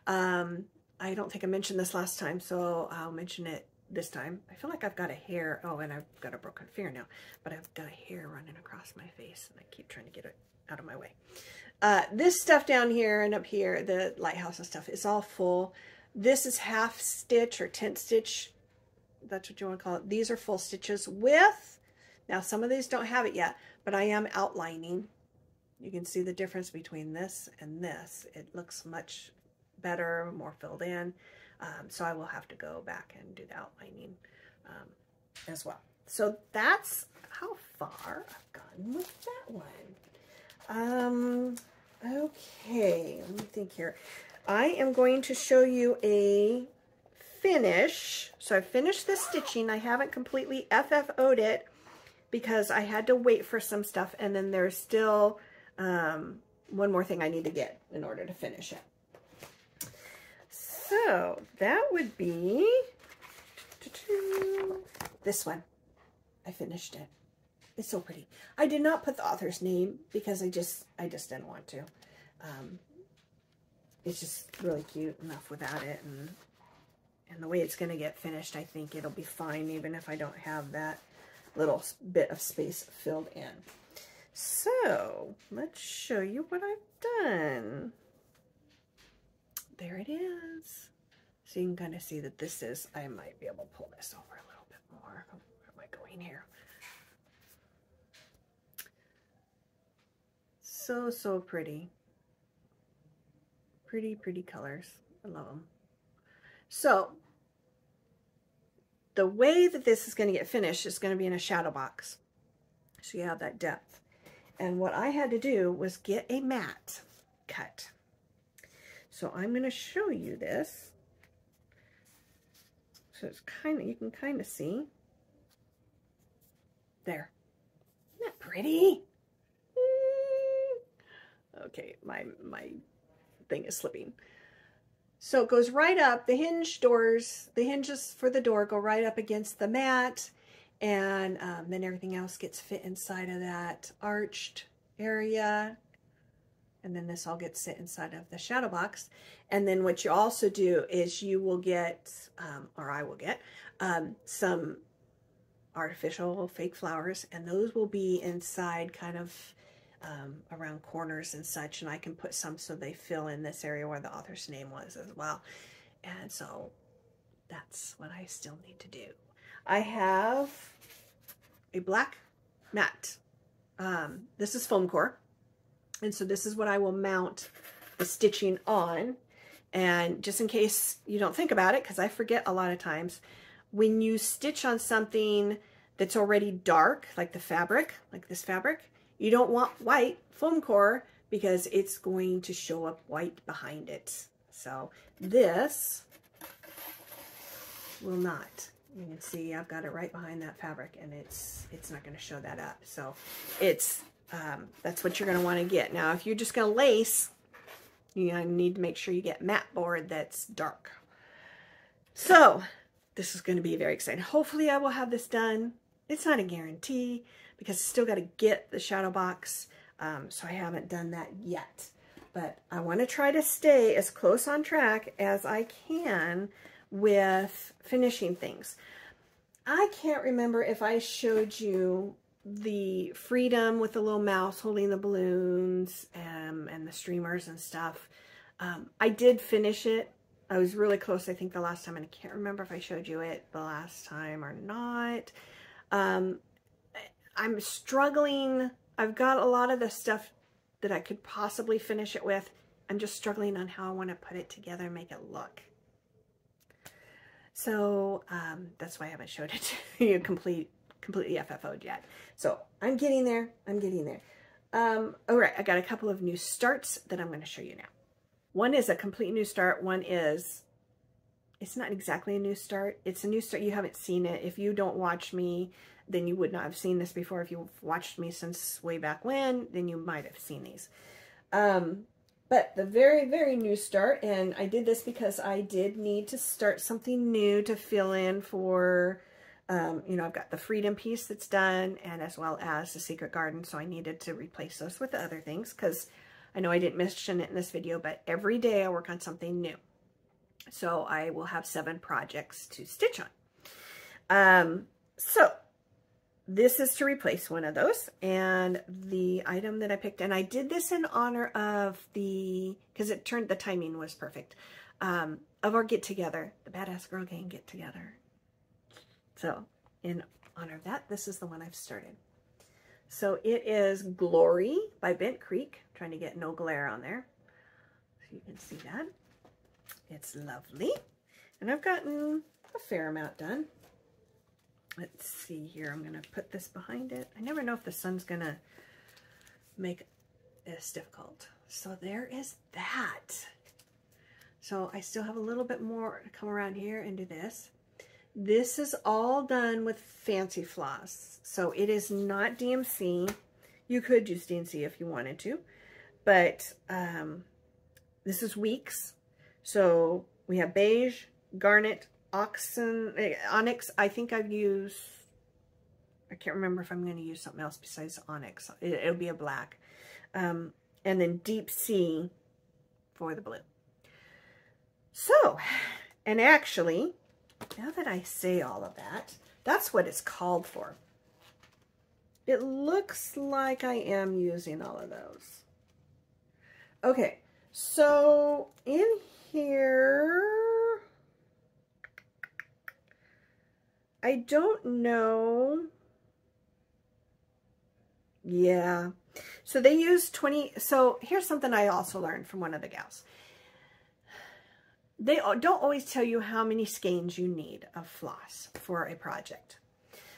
I don't think I mentioned this last time, so I'll mention it this time. I feel like I've got a hair, oh, and I've got a broken fingernail, but I've got a hair running across my face, and I keep trying to get it out of my way. This stuff down here and up here, the lighthouse and stuff, is all full. This is half stitch or tent stitch. That's what you want to call it. These are full stitches with, now some of these don't have it yet, but I am outlining. You can see the difference between this and this. It looks much better, more filled in. So I will have to go back and do the outlining as well. So that's how far I've gotten with that one. Okay, let me think here. I am going to show you a finish. So I finished the stitching. I haven't completely FFO'd it because I had to wait for some stuff, and then there's still one more thing I need to get in order to finish it. So that would be this one. I finished it. It's so pretty. I did not put the author's name because I just didn't want to. It's just really cute enough without it, and the way it's going to get finished, I think it'll be fine even if I don't have that little bit of space filled in. So let's show you what I've done. There it is. So you can kind of see that this is, I might be able to pull this over a little bit more. Where am I going here? So, so pretty. Pretty, pretty colors. I love them. So the way that this is going to get finished is going to be in a shadow box. So you have that depth. And what I had to do was get a mat cut. So I'm going to show you this. So it's kind of, you can kind of see. There. Isn't that pretty? Okay, my thing is slipping. So it goes right up, the hinges for the door go right up against the mat, and then everything else gets fit inside of that arched area. And then this all gets sit inside of the shadow box. And then what you also do is you will get, or I will get, some artificial fake flowers, and those will be inside kind of around corners and such, and I can put some so they fill in this area where the author's name was as well. And so that's what I still need to do. I have a black mat. This is foam core. And so this is what I will mount the stitching on. And just in case you don't think about it, because I forget a lot of times, when you stitch on something that's already dark, like the fabric, like this fabric, you don't want white foam core because it's going to show up white behind it. So this will not. You can see I've got it right behind that fabric, and it's not going to show that up. So it's that's what you're going to want to get. Now, if you're just going to lace, you need to make sure you get mat board that's dark. So this is going to be very exciting. Hopefully I will have this done. It's not a guarantee because I still got to get the shadow box. So I haven't done that yet. But I want to try to stay as close on track as I can with finishing things. I can't remember if I showed you the Freedom with the little mouse holding the balloons and the streamers and stuff. I did finish it. I was really close, I think, the last time, and I can't remember if I showed you it the last time or not. I'm struggling. I've got a lot of the stuff that I could possibly finish it with. I'm just struggling on how I want to put it together and make it look. So that's why I haven't showed it to you completely FFO'd yet. So I'm getting there. I'm getting there. All right, I got a couple of new starts that I'm going to show you now. One is a complete new start. One is, it's not exactly a new start. It's a new start. You haven't seen it. If you don't watch me, then you would not have seen this but if you've watched me since way back when, then you might have seen these. But But the very, very new start, and I did this because I did need to start something new to fill in for, you know, I've got the Freedom piece that's done, and as well as the Secret Garden, so I needed to replace those with the other things, because I know I didn't mention it in this video, but every day I work on something new. So I will have 7 projects to stitch on. So this is to replace one of those, and the item that I picked, and I did this in honor of because the timing was perfect, of our get-together, the Badass Girl Gang get-together. So in honor of that, this is the one I've started. So it is Glory by Bent Creek. I'm trying to get no glare on there, so you can see that. It's lovely, and I've gotten a fair amount done. Let's see here. I'm going to put this behind it. I never know if the sun's going to make this difficult. So there is that. So I still have a little bit more to come around here and do this. This is all done with Fancy Floss. So it is not DMC. You could use DMC if you wanted to. But this is Weeks. So we have beige, garnet, onyx. I think I've used, I can't remember if I'm going to use something else besides onyx. It'll be a black. And then deep sea for the blue. So, and actually, now that I say all of that, that's what it's called for. It looks like I am using all of those. Okay, so in here, I don't know. Yeah. So they use 20. So here's something I also learned from one of the gals. They don't always tell you how many skeins you need of floss for a project.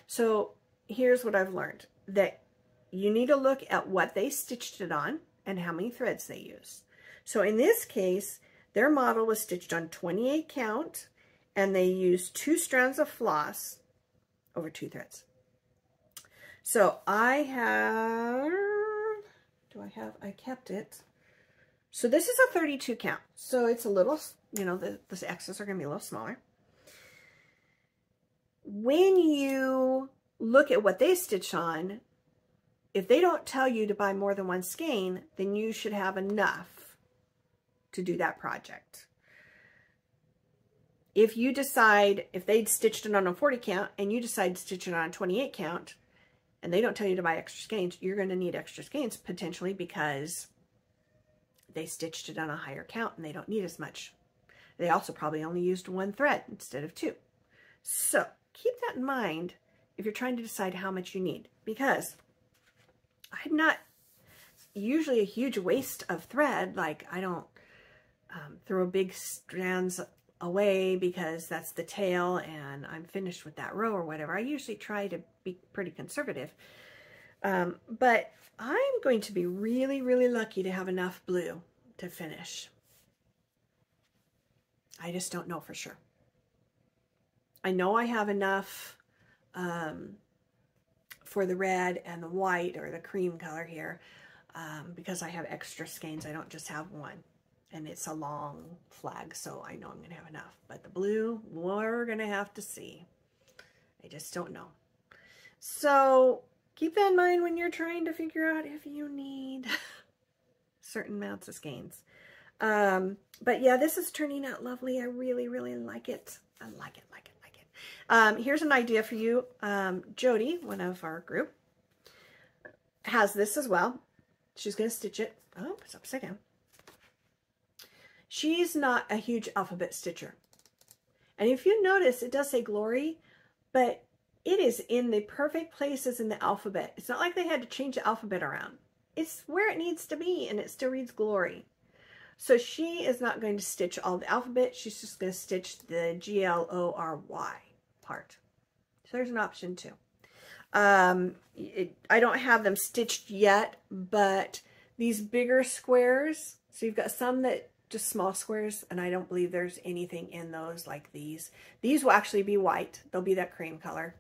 So here's what I've learned. That you need to look at what they stitched it on and how many threads they use. So in this case, their model was stitched on 28 count, and they used 2 strands of floss over 2 threads. So I kept it. So this is a 32 count. So it's a little, you know, the X's are going to be a little smaller. When you look at what they stitch on, if they don't tell you to buy more than 1 skein, then you should have enough to do that project. If you decide, if they'd stitched it on a 40 count and you decide to stitch it on a 28 count and they don't tell you to buy extra skeins, you're going to need extra skeins potentially because they stitched it on a higher count and they don't need as much. They also probably only used 1 thread instead of 2. So keep that in mind if you're trying to decide how much you need, because I'm not usually a huge waste of thread. Like I don't throw big strands away because that's the tail and I'm finished with that row or whatever. I usually try to be pretty conservative. But I'm going to be really, really lucky to have enough blue to finish. I just don't know for sure. I know I have enough for the red and the white or the cream color here because I have extra skeins. I don't just have 1. And it's a long flag, so I know I'm going to have enough. But the blue, we're going to have to see. I just don't know. So keep that in mind when you're trying to figure out if you need certain amounts of skeins. But yeah, this is turning out lovely. I really, really like it. I like it, like it, like it. Here's an idea for you. Jody, one of our group, has this as well. She's going to stitch it. Oh, it's upside down. She's not a huge alphabet stitcher. And if you notice, it does say Glory, but it is in the perfect places in the alphabet. It's not like they had to change the alphabet around. It's where it needs to be, and it still reads Glory. So she is not going to stitch all the alphabet. She's just going to stitch the Glory part. So there's an option too. I don't have them stitched yet, but these bigger squares, so you've got some that just small squares, and I don't believe there's anything in those like these. These will actually be white. They'll be that cream color.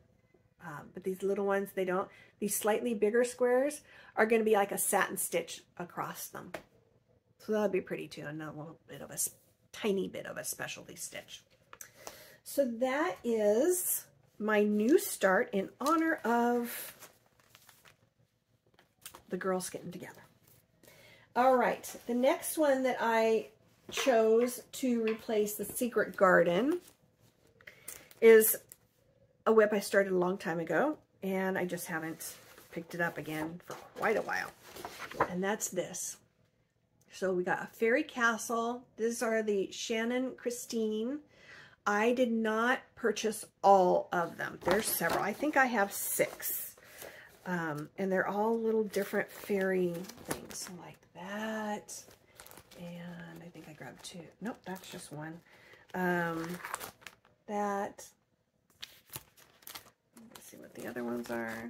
But these little ones, they don't. These slightly bigger squares are going to be like a satin stitch across them. So that'll be pretty too, and a little bit of a tiny bit of a specialty stitch. So that is my new start in honor of the girls getting together. All right, the next one that I chose to replace the Secret Garden is a whip I started a long time ago, and I just haven't picked it up again for quite a while. And that's this. So we got a fairy castle. These are the Shannon Christine. I did not purchase all of them. There's several. I think I have 6. And they're all little different fairy things like that. And I think I grabbed 2. Nope, that's just one. Let's see what the other ones are.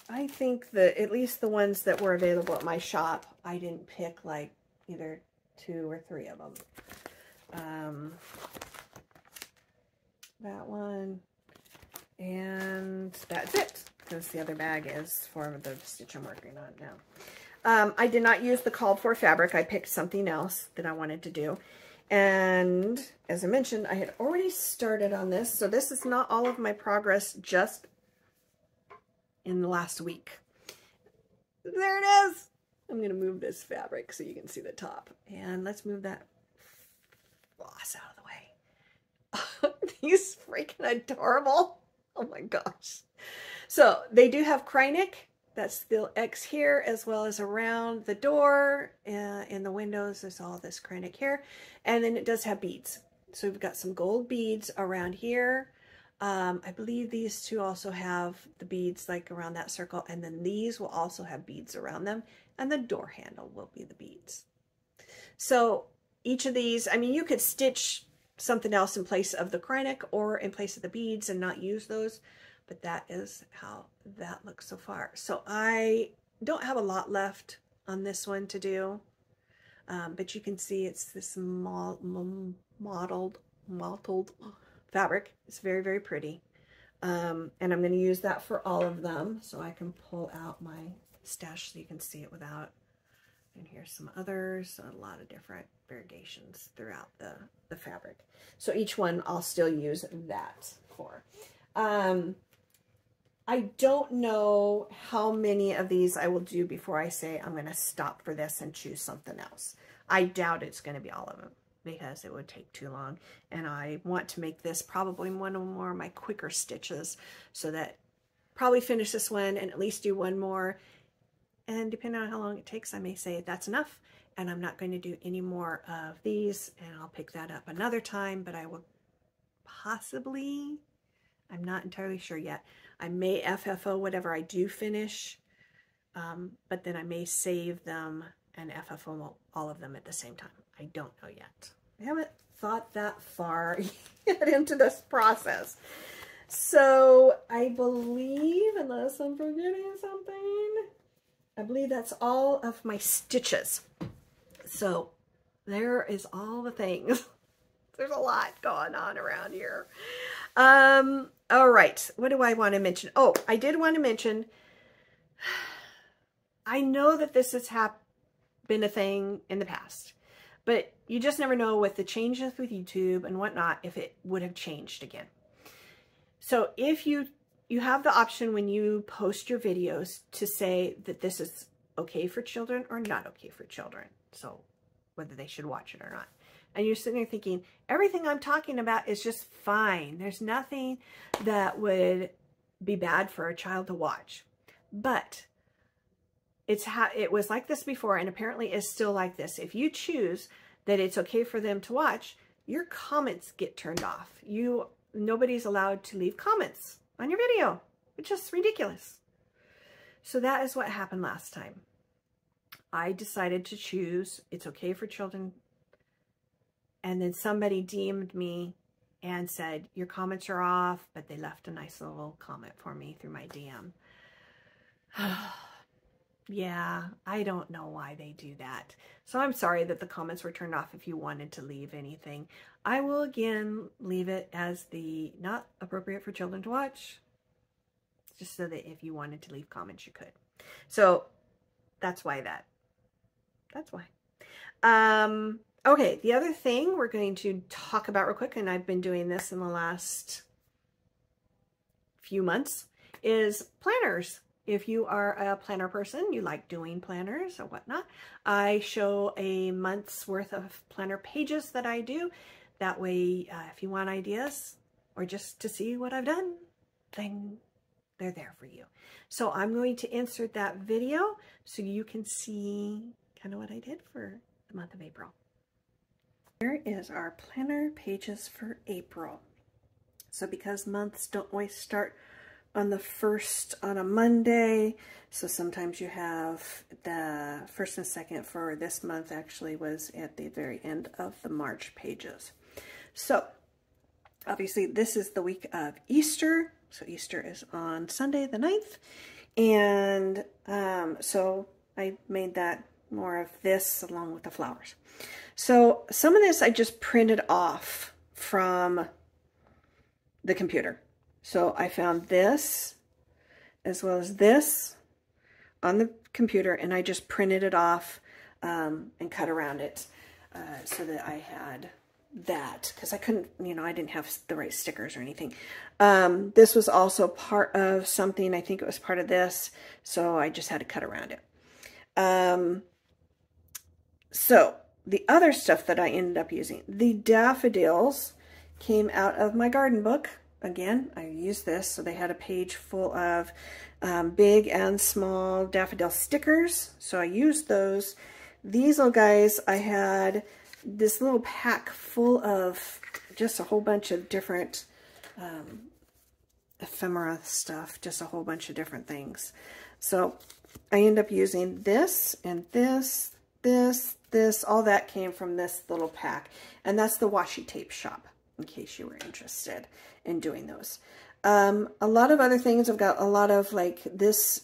I think that at least the ones that were available at my shop, I didn't pick like either 2 or 3 of them. That one, and that's it, because the other bag is for the stitch I'm working on now. I did not use the called for fabric. I picked something else that I wanted to do. And as I mentioned, I had already started on this. So this is not all of my progress just in the last week. There it is. I'm going to move this fabric so you can see the top. And let's move that floss out of the way. These freaking adorable. Oh my gosh. So they do have Krynic. That's the X here, as well as around the door, in the windows. There's all this Krynic here. And then it does have beads. So we've got some gold beads around here. I believe these two also have the beads like around that circle. And then these will also have beads around them. And the door handle will be the beads. So each of these, I mean, you could stitch something else in place of the Krynic or in place of the beads and not use those. But that is how that looks so far. So I don't have a lot left on this one to do. But you can see it's this mottled fabric. It's very, very pretty. And I'm going to use that for all of them. So I can pull out my stash so you can see it without. And here's some others. A lot of different variegations throughout the fabric. So each one I'll still use that for. I don't know how many of these I will do before I say I'm going to stop for this and choose something else. I doubt it's going to be all of them because it would take too long. And I want to make this probably one or more of my quicker stitches so that probably finish this one and at least do one more. And depending on how long it takes, I may say that's enough. And I'm not going to do any more of these. And I'll pick that up another time. But I will possibly, I'm not entirely sure yet. I may FFO whatever I do finish, but then I may save them and FFO all of them at the same time. I don't know yet. I haven't thought that far yet into this process. So I believe, unless I'm forgetting something, I believe that's all of my stitches. So there is all the things. There's a lot going on around here. All right, what do I want to mention? Oh, I did want to mention, I know that this has been a thing in the past, but you just never know with the changes with YouTube and whatnot, if it would have changed again. So if you have the option when you post your videos to say that this is okay for children or not okay for children. So whether they should watch it or not. And you're sitting there thinking, everything I'm talking about is just fine. There's nothing that would be bad for a child to watch. But it was like this before, and apparently is still like this. If you choose that it's okay for them to watch, your comments get turned off. Nobody's allowed to leave comments on your video, which is ridiculous. So that is what happened last time. I decided to choose it's okay for children. And then somebody DM'd me and said, your comments are off, but they left a nice little comment for me through my DM. Yeah, I don't know why they do that. So I'm sorry that the comments were turned off if you wanted to leave anything. I will again leave it as the not appropriate for children to watch, just so that if you wanted to leave comments, you could. So That's why that's why. Okay, the other thing we're going to talk about real quick, and I've been doing this in the last few months, is planners. If you are a planner person, you like doing planners or whatnot, I show a month's worth of planner pages that I do. That way, if you want ideas or just to see what I've done, then they're there for you. So I'm going to insert that video so you can see kind of what I did for the month of April. Here is our planner pages for April. So because months don't always start on the first on a Monday, so sometimes you have the first and second for this month actually was at the very end of the March pages. So obviously this is the week of Easter, so Easter is on Sunday the 9th, and so I made that more of this along with the flowers. So some of this I just printed off from the computer. So I found this as well as this on the computer, and I just printed it off and cut around it so that I had that, because I couldn't, you know, I didn't have the right stickers or anything. This was also part of something, I think it was part of this, so I just had to cut around it. So the other stuff that I ended up using, the daffodils came out of my garden book. Again, I used this, so they had a page full of big and small daffodil stickers, so I used those. These little guys, I had this little pack full of just a whole bunch of different ephemera stuff, just a whole bunch of different things. So I end up using this and this, all that came from this little pack, and that's the washi tape shop, in case you were interested in doing those. A lot of other things, I've got a lot of like this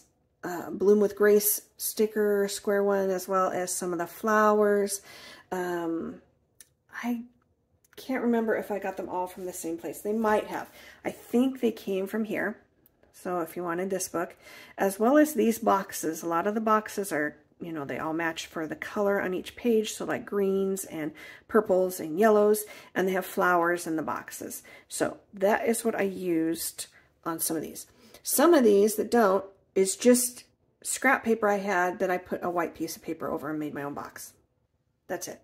Bloom with Grace sticker, square one, as well as some of the flowers. I can't remember if I got them all from the same place. They might have. I think they came from here. So if you wanted this book, as well as these boxes, a lot of the boxes are, you know, they all match for the color on each page. So like greens and purples and yellows, and they have flowers in the boxes. So that is what I used on some of these. Some of these that don't is just scrap paper I had that I put a white piece of paper over and made my own box. That's it.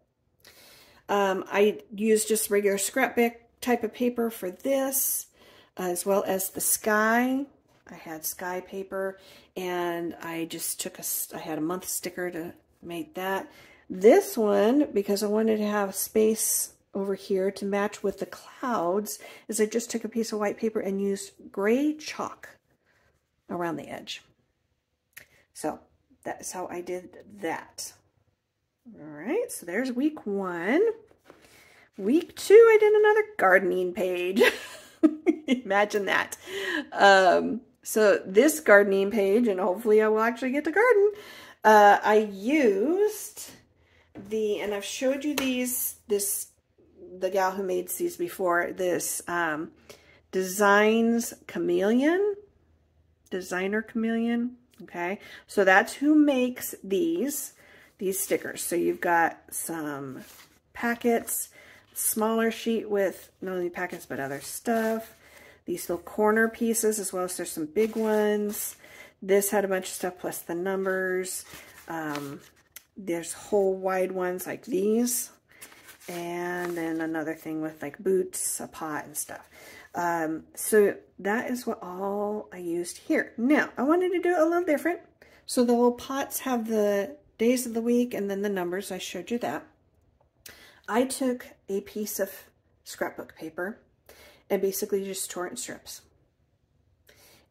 I used just regular scrapbook type of paper for this, as well as the sky. I had sky paper, and I just took I had a month sticker to make that. This one, because I wanted to have space over here to match with the clouds, is I just took a piece of white paper and used gray chalk around the edge. So that's how I did that. All right, so there's week 1. Week 2, I did another gardening page. Imagine that. So this gardening page, and hopefully I will actually get to garden, I used and I've showed you the gal who made these before, this Designer Chameleon, okay? So that's who makes these stickers. So you've got some packets, smaller sheet with not only packets but other stuff, these little corner pieces, as well as there's some big ones. This had a bunch of stuff plus the numbers. There's whole wide ones like these, and then another thing with like boots, a pot, and stuff. So that is what all I used here. Now I wanted to do it a little different, so the little pots have the days of the week and then the numbers. I showed you that. I took a piece of scrapbook paper and basically just tore it in strips.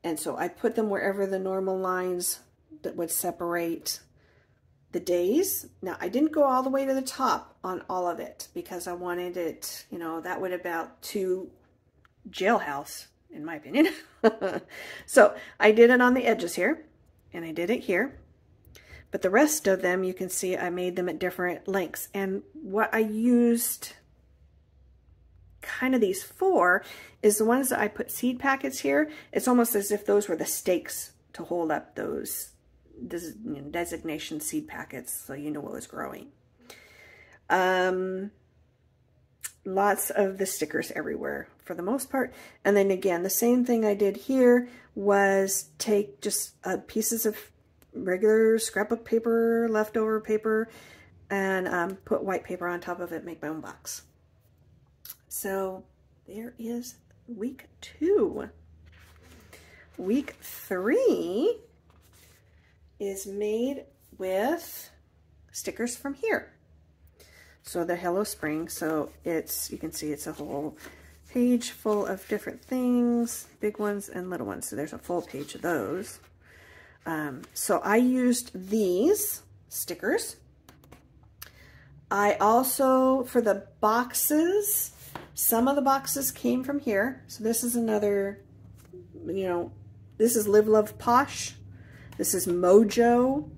And so I put them wherever the normal lines that would separate the days. Now, I didn't go all the way to the top on all of it because I wanted it, you know, that would about to jailhouse, in my opinion. So I did it on the edges here, and I did it here. But the rest of them, you can see I made them at different lengths. And what I used kind of these for is the ones that I put seed packets here. It's almost as if those were the stakes to hold up those designation seed packets so you know what was growing. Lots of the stickers everywhere for the most part. And then again, the same thing I did here was take just pieces of regular scrapbook paper, leftover paper, and put white paper on top of it, make my own box. So there is week 2. Week 3 is made with stickers from here. So the Hello Spring, so it's, you can see it's a whole page full of different things, big ones and little ones. So there's a full page of those. So I used these stickers. I also, for the boxes, some of the boxes came from here. So this is another, you know, this is Live Love Posh. This is Mojo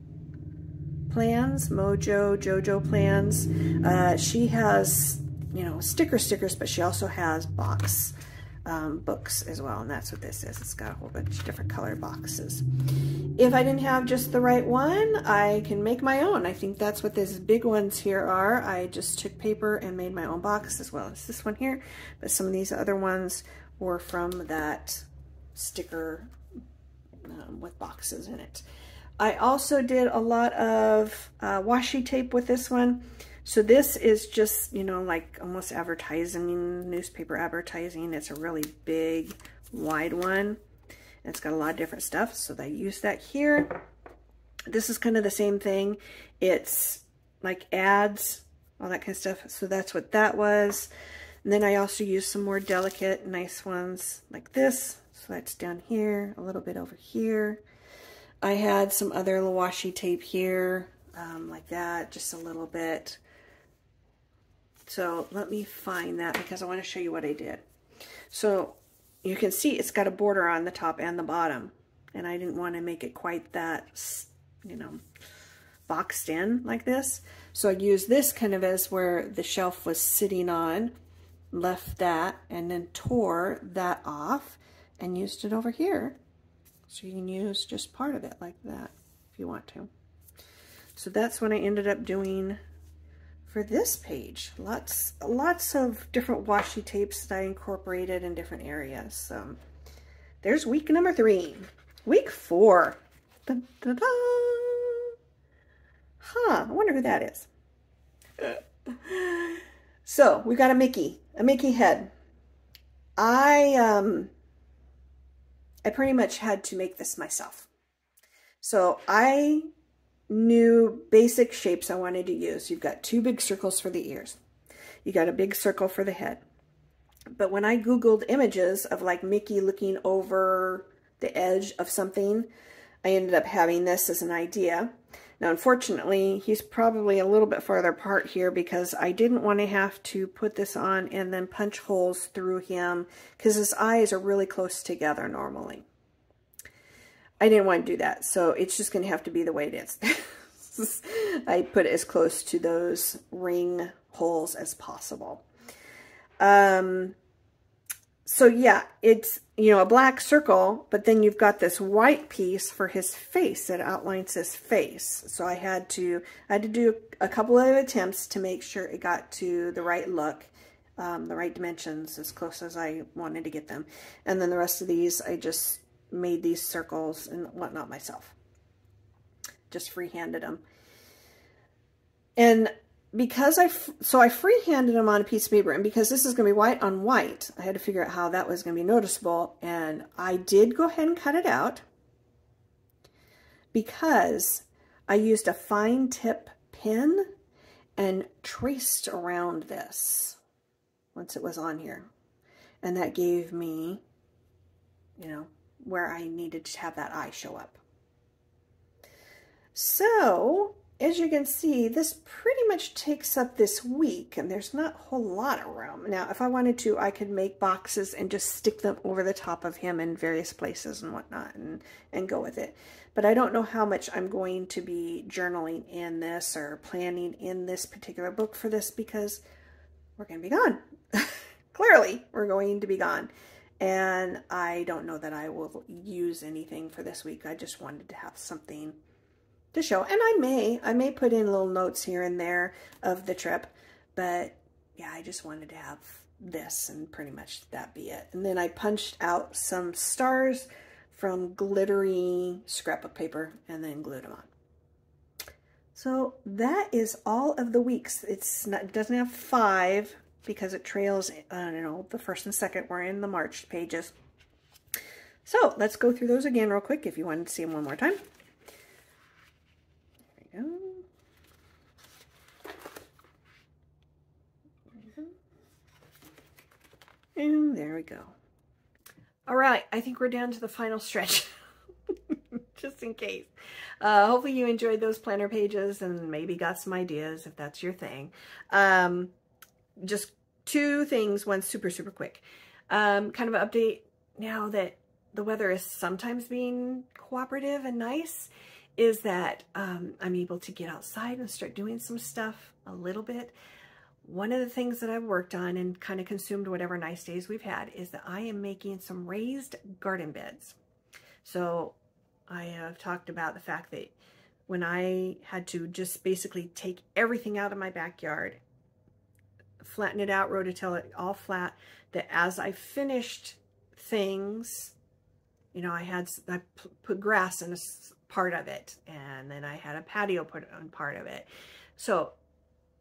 Plans, Jojo Plans. She has, you know, stickers, but she also has box books as well, and that's what this is. It's got a whole bunch of different colored boxes. If I didn't have just the right one, I can make my own. I think that's what these big ones here are. I just took paper and made my own box, as well as this one here, but some of these other ones were from that sticker with boxes in it. I also did a lot of washi tape with this one. So this is just, you know, like almost advertising, newspaper advertising. It's a really big, wide one. It's got a lot of different stuff, so I use that here. This is kind of the same thing. It's like ads, all that kind of stuff. So that's what that was. And then I also used some more delicate, nice ones like this. So that's down here, a little bit over here. I had some other washi tape here, like that, just a little bit. So let me find that because I want to show you what I did. So you can see it's got a border on the top and the bottom. And I didn't want to make it quite that, you know, boxed in like this. So I used this kind of as where the shelf was sitting on, left that, and then tore that off and used it over here. So you can use just part of it like that if you want to. So that's what I ended up doing for this page. Lots of different washi tapes that I incorporated in different areas. So there's week number 3. Week 4. Dun, dun, dun. Huh, I wonder who that is. So we got a Mickey head. I pretty much had to make this myself. So I knew basic shapes I wanted to use. You've got 2 big circles for the ears. You got a big circle for the head. But when I Googled images of like Mickey looking over the edge of something, I ended up having this as an idea. Now, unfortunately, he's probably a little bit farther apart here because I didn't want to have to put this on and then punch holes through him because his eyes are really close together normally. I didn't want to do that, so it's just going to have to be the way it is. I put it as close to those ring holes as possible. So yeah, it's, you know, a black circle, but then you've got this white piece for his face that outlines his face. So I had to do a couple of attempts to make sure it got to the right look, the right dimensions, as close as I wanted to get them. And then the rest of these, I just made these circles and whatnot myself. Just freehanded them. And because I freehanded them on a piece of paper, and because this is going to be white on white, I had to figure out how that was going to be noticeable, and I did go ahead and cut it out because I used a fine tip pen and traced around this once it was on here, and that gave me, you know, where I needed to have that eye show up. So as you can see, this pretty much takes up this week, and there's not a whole lot of room. Now, if I wanted to, I could make boxes and just stick them over the top of him in various places and whatnot and go with it. But I don't know how much I'm going to be journaling in this or planning in this particular book for this because we're going to be gone. Clearly, we're going to be gone. And I don't know that I will use anything for this week. I just wanted to have something to show. And I may put in little notes here and there of the trip, but yeah, I just wanted to have this and pretty much that be it. And then I punched out some stars from glittery scrapbook paper and then glued them on. So that is all of the weeks. It doesn't have 5 because it trails, you know, the 1st and 2nd were in the March pages. So let's go through those again real quick if you wanted to see them one more time. There we go. And there we go. All right, I think we're down to the final stretch, just in case. Hopefully you enjoyed those planner pages and maybe got some ideas if that's your thing. Just 2 things, one super quick. Kind of an update now that the weather is sometimes being cooperative and nice, is that I'm able to get outside and start doing some stuff a little bit. One of the things that I've worked on and kind of consumed whatever nice days we've had is that I am making some raised garden beds. So I have talked about the fact that when I had to just basically take everything out of my backyard, flatten it out, rototill it all flat, that as I finished things, you know, I put grass in a part of it, and then I had a patio put on part of it. So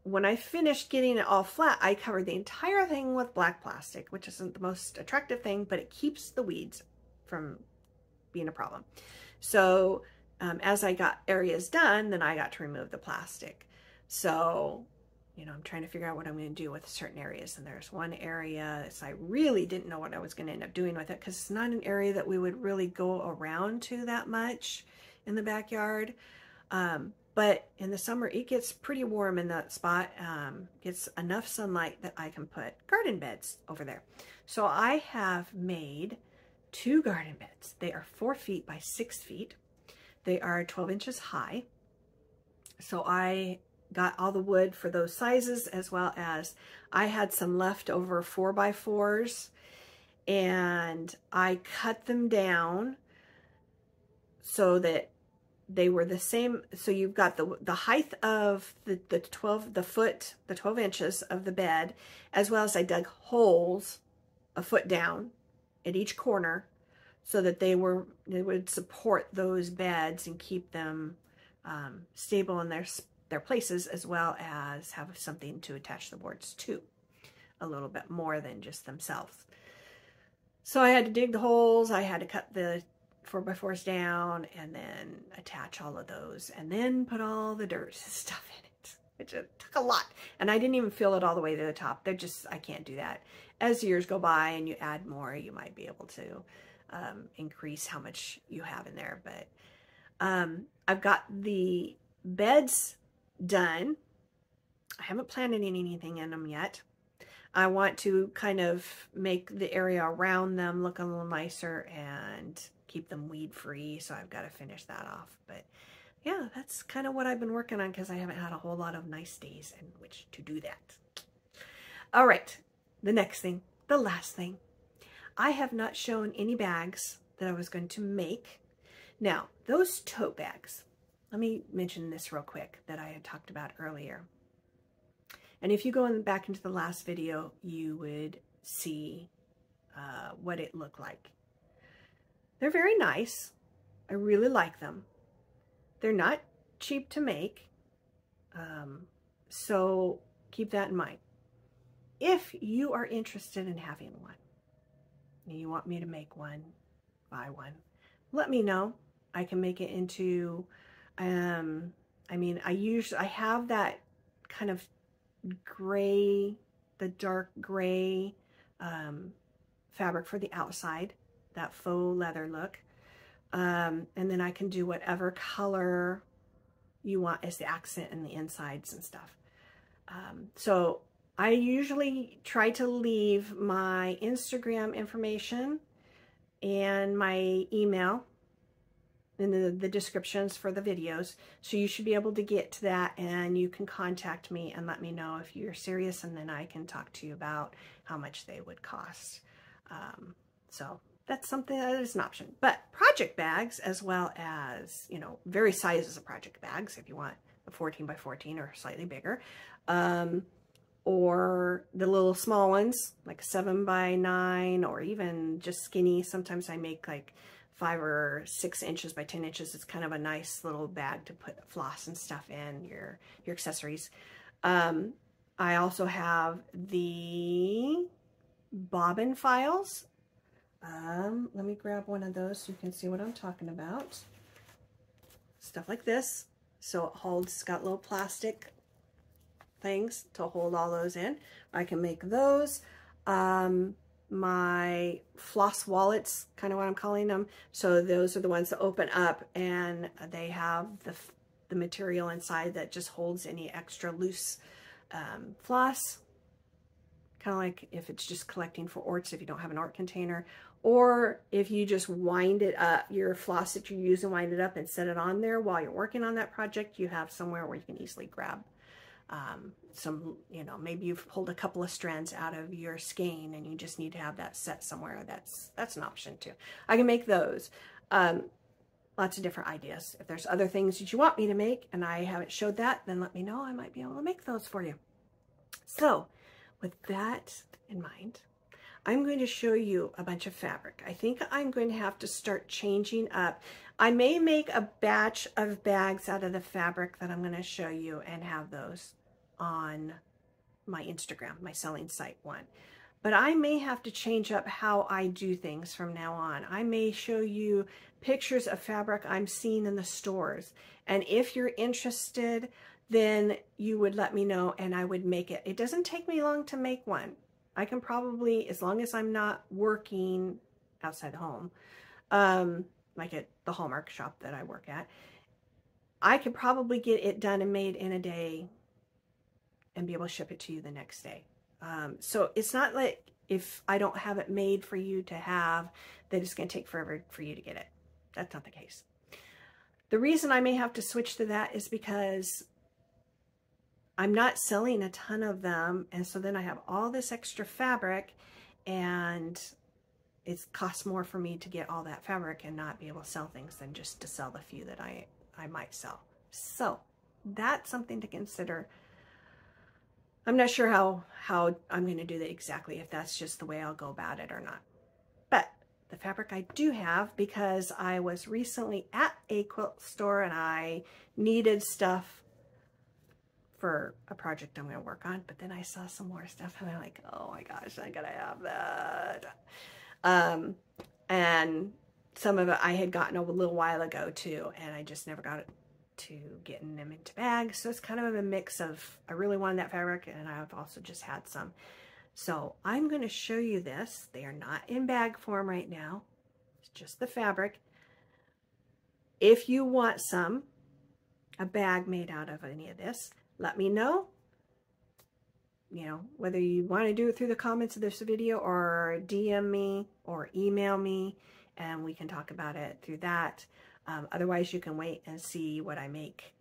when I finished getting it all flat, I covered the entire thing with black plastic, which isn't the most attractive thing, but it keeps the weeds from being a problem. So as I got areas done, then I got to remove the plastic. So, you know, I'm trying to figure out what I'm going to do with certain areas. And there's one area that I really didn't know what I was going to end up doing with it, because it's not an area that we would really go around to that much in the backyard. But in the summer, it gets pretty warm in that spot. Gets enough sunlight that I can put garden beds over there. So I have made 2 garden beds. They are 4 feet by 6 feet. They are 12 inches high. So I got all the wood for those sizes, as well as I had some leftover 4x4s, and I cut them down so that they were the same. So you've got the height of the 12 inches of the bed, as well as I dug holes a foot down at each corner so that they would support those beds and keep them stable in their places, as well as have something to attach the boards to a little bit more than just themselves. So I had to dig the holes, I had to cut the 4x4s down, and then attach all of those, and then put all the dirt stuff in it, which took a lot. And I didn't even fill it all the way to the top. I can't do that. As years go by and you add more, you might be able to increase how much you have in there. But I've got the beds done. I haven't planted anything in them yet. I want to kind of make the area around them look a little nicer and keep them weed free, so I've got to finish that off. But yeah, that's kind of what I've been working on, because I haven't had a whole lot of nice days in which to do that. All right, the next thing, the last thing. I have not shown any bags that I was going to make. Now, those tote bags, let me mention this real quick that I had talked about earlier. And if you go back into the last video, you would see what it looked like. They're very nice. I really like them. They're not cheap to make. So keep that in mind. If you are interested in having one, and you want me to make one, buy one, let me know. I can make it into, I mean, I have that kind of gray, the dark gray fabric for the outside, that faux leather look. And then I can do whatever color you want as the accent in the insides and stuff. So I usually try to leave my Instagram information and my email in the descriptions for the videos. So you should be able to get to that, and you can contact me and let me know if you're serious, and then I can talk to you about how much they would cost. So that's something that is an option. But project bags, as well as, you know, various sizes of project bags, if you want a 14 by 14 or slightly bigger, or the little small ones, like 7 by 9, or even just skinny. Sometimes I make like 5 or 6 inches by 10 inches. It's kind of a nice little bag to put floss and stuff in, your accessories. I also have the bobbin files. Let me grab one of those so you can see what I'm talking about. Stuff like this. So it holds, it's got little plastic things to hold all those in. I can make those. My floss wallets, kind of what I'm calling them. So those are the ones that open up and they have the material inside that just holds any extra loose floss. Kind of like if it's just collecting for orts, if you don't have an ort container, or if you just wind it up, your floss that you use and wind it up and set it on there while you're working on that project, you have somewhere where you can easily grab some, you know, maybe you've pulled a couple of strands out of your skein and you just need to have that set somewhere. That's an option too. I can make those. Lots of different ideas. If there's other things that you want me to make and I haven't showed that, then let me know. I might be able to make those for you. So with that in mind, I'm going to show you a bunch of fabric. I think I'm going to have to start changing up. I may make a batch of bags out of the fabric that I'm going to show you and have those on my Instagram, my selling site one. But I may have to change up how I do things from now on. I may show you pictures of fabric I'm seeing in the stores. And if you're interested, then you would let me know and I would make it. It doesn't take me long to make one. I can probably, as long as I'm not working outside the home, like at the Hallmark shop that I work at, I could probably get it done and made in a day and be able to ship it to you the next day. So it's not like if I don't have it made for you to have, that it's going to take forever for you to get it. That's not the case. The reason I may have to switch to that is because I'm not selling a ton of them, and so then I have all this extra fabric, and it costs more for me to get all that fabric and not be able to sell things than just to sell the few that I might sell. So that's something to consider. I'm not sure how I'm going to do that exactly, if that's just the way I'll go about it or not. But the fabric I do have, because I was recently at a quilt store and I needed stuff for a project I'm going to work on, but then I saw some more stuff and I'm like, oh my gosh, I gotta have that. And some of it I had gotten a little while ago too, and I just never got it to getting them into bags. So it's kind of a mix of, I really wanted that fabric and I've also just had some. So I'm going to show you this. They are not in bag form right now. It's just the fabric. If you want a bag made out of any of this, let me know. You know, whether you want to do it through the comments of this video or DM me or email me, and we can talk about it through that. Otherwise, you can wait and see what I make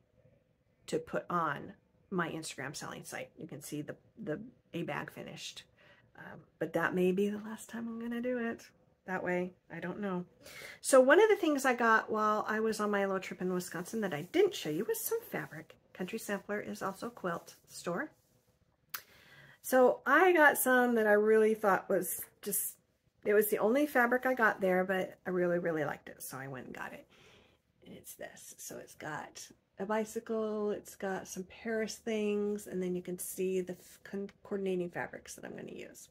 to put on my Instagram selling site. You can see a bag finished. But that may be the last time I'm going to do it. That way, I don't know. So one of the things I got while I was on my little trip in Wisconsin that I didn't show you was some fabric. Country Sampler is also a quilt store. So I got some that I really thought was just, it was the only fabric I got there, but I really, really liked it. So I went and got it. And it's this. So it's got a bicycle, it's got some Paris things, and then you can see the coordinating fabrics that I'm going to use.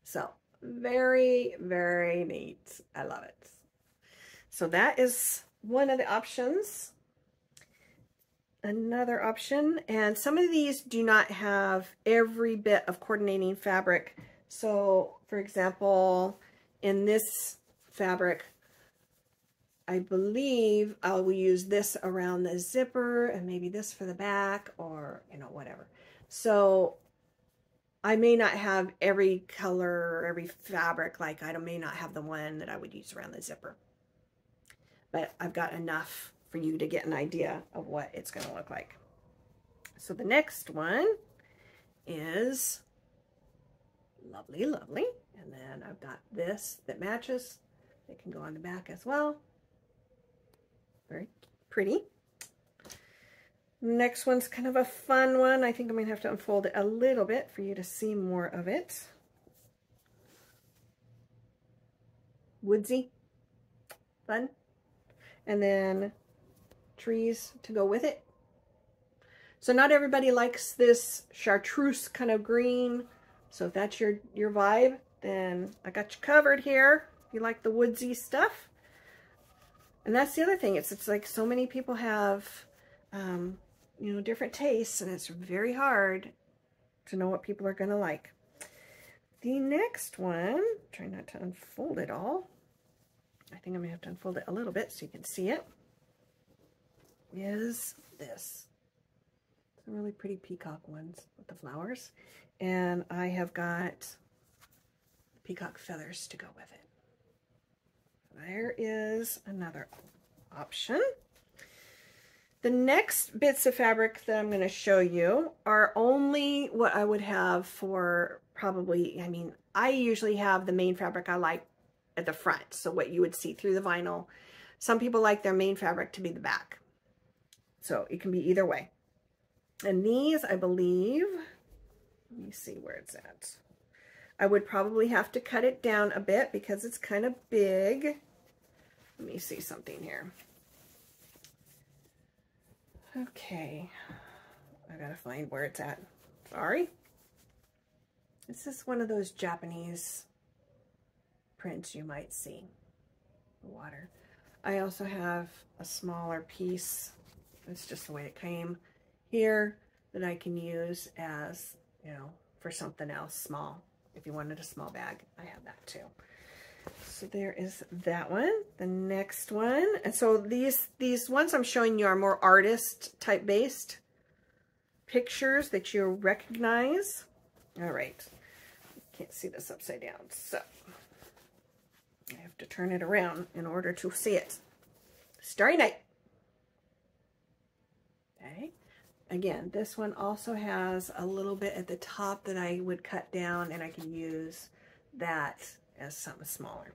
So very, very neat. I love it. So that is one of the options. Another option, and some of these do not have every bit of coordinating fabric. So for example, in this fabric, I believe I will use this around the zipper and maybe this for the back, or, you know, whatever. So I may not have every color or every fabric, like I may not have the one that I would use around the zipper. But I've got enough for you to get an idea of what it's going to look like. So the next one is lovely, lovely. And then I've got this that matches. They can go on the back as well. Very pretty. Next one's kind of a fun one. I think I'm going to have to unfold it a little bit for you to see more of it. Woodsy. Fun. And then trees to go with it. So not everybody likes this chartreuse kind of green. So if that's your vibe, then I got you covered here. If you like the woodsy stuff. And that's the other thing. It's like so many people have, you know, different tastes, and it's very hard to know what people are going to like. The next one, try not to unfold it all. I think I'm going to have to unfold it a little bit so you can see it, is this. Some really pretty peacock ones with the flowers. And I have got peacock feathers to go with it. There is another option. The next bits of fabric that I'm going to show you are only what I would have for probably, I mean, I usually have the main fabric I like at the front. So what you would see through the vinyl. Some people like their main fabric to be the back. So it can be either way. And these, I believe, let me see where it's at. I would probably have to cut it down a bit because it's kind of big. Let me see something here. Okay, I gotta find where it's at. Sorry. This is one of those Japanese prints you might see. Water. I also have a smaller piece. It's just the way it came here that I can use as, you know, for something else small. If you wanted a small bag, I have that too. So there is that one. The next one, and so these ones I'm showing you are more artist type based pictures that you recognize. All right, can't see this upside down, so I have to turn it around in order to see it. Starry Night. Okay. Again, this one also has a little bit at the top that I would cut down, and I can use that as something smaller.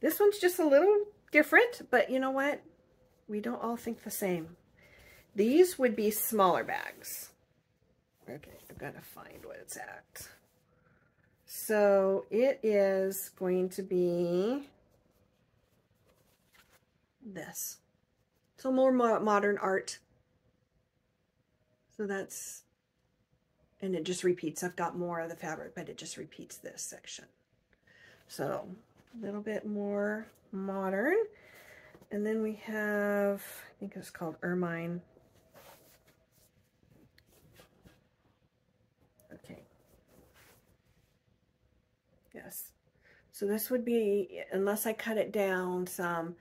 This one's just a little different, but you know what? We don't all think the same. These would be smaller bags. Okay, I've got to find what it's at. So it is going to be this. So more modern art. So that's, and it just repeats. I've got more of the fabric, but it just repeats this section. So a little bit more modern. And then we have, I think it's called Ermine. Okay. Yes. So this would be, unless I cut it down some,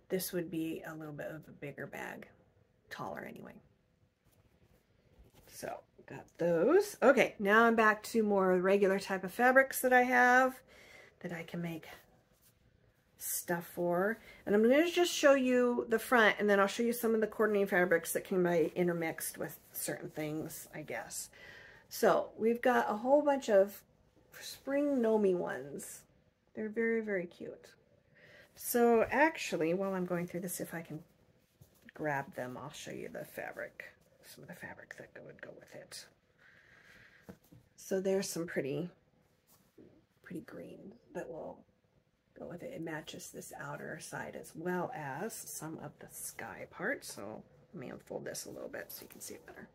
this would be a little bit of a bigger bag, taller anyway. So got those. Okay, now I'm back to more regular type of fabrics that I have that I can make stuff for. And I'm going to just show you the front, and then I'll show you some of the coordinating fabrics that can be intermixed with certain things, I guess. So we've got a whole bunch of spring Nomi ones. They're very, very cute. So actually, while I'm going through this, if I can grab them, I'll show you the fabric, some of the fabric that would go with it. So there's some pretty green that will go with it. It matches this outer side as well as some of the sky part. So let me unfold this a little bit so you can see it better.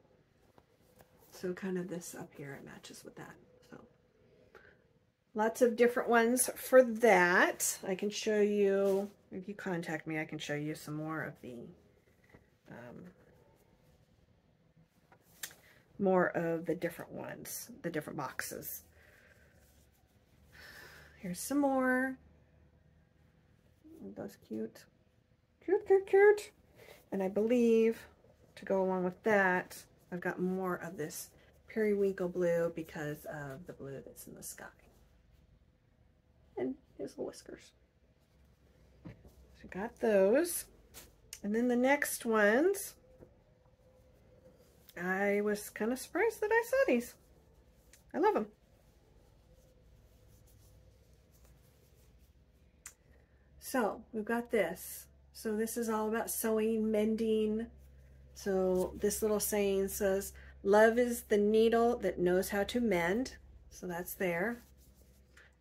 So kind of this up here, it matches with that. So lots of different ones for that. I can show you, if you contact me, I can show you some more of the different ones, the different boxes. Here's some more. Aren't those cute? Cute, cute, cute. And I believe to go along with that, I've got more of this periwinkle blue because of the blue that's in the sky. And his whiskers. So got those. And then the next ones, I was kind of surprised that I saw these. I love them. So we've got this. So this is all about sewing, mending. So this little saying says, love is the needle that knows how to mend. So that's there.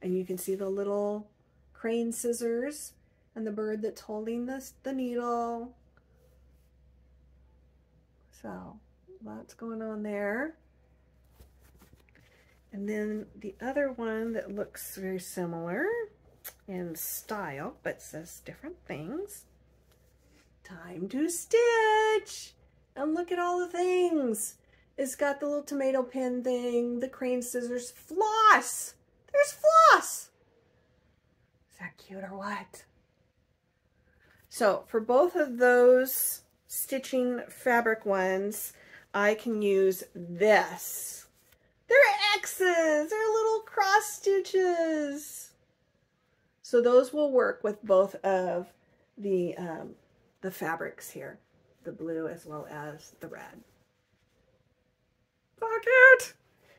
And you can see the little crane scissors and the bird that's holding the needle. So lots going on there. And then the other one that looks very similar in style, but says different things. Time to stitch! And look at all the things. It's got the little tomato pin thing, the crane scissors, floss! There's floss! Is that cute or what? So for both of those stitching fabric ones, I can use this. They're X's, they're little cross stitches. So those will work with both of the fabrics here, the blue as well as the red. So cute!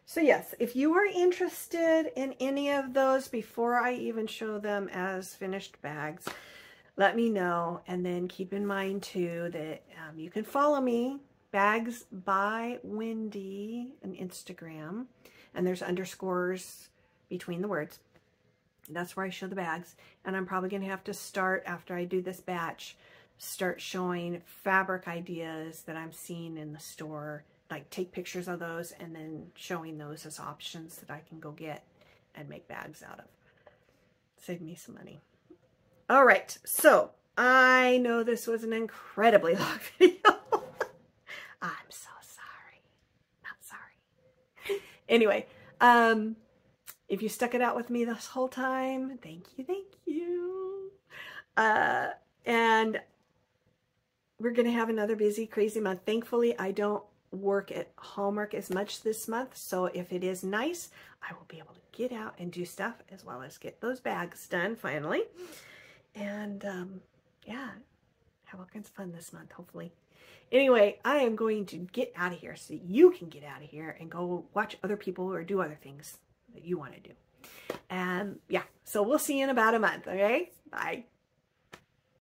So yes, if you are interested in any of those before I even show them as finished bags, let me know. And then keep in mind too that you can follow me, Bags by Wendy, on Instagram, and there's underscores between the words. That's where I show the bags. And I'm probably gonna have to start, after I do this batch, start showing fabric ideas that I'm seeing in the store, like take pictures of those and then showing those as options that I can go get and make bags out of. Save me some money. All right, so I know this was an incredibly long video. I'm so sorry. Not sorry. Anyway, if you stuck it out with me this whole time, thank you, thank you. And we're going to have another busy, crazy month. Thankfully, I don't work at Hallmark as much this month, so if it is nice, I will be able to get out and do stuff as well as get those bags done finally. And yeah, have all kinds of fun this month, hopefully. Anyway, I am going to get out of here so you can get out of here and go watch other people or do other things that you want to do. And yeah, so we'll see you in about a month, okay? Bye.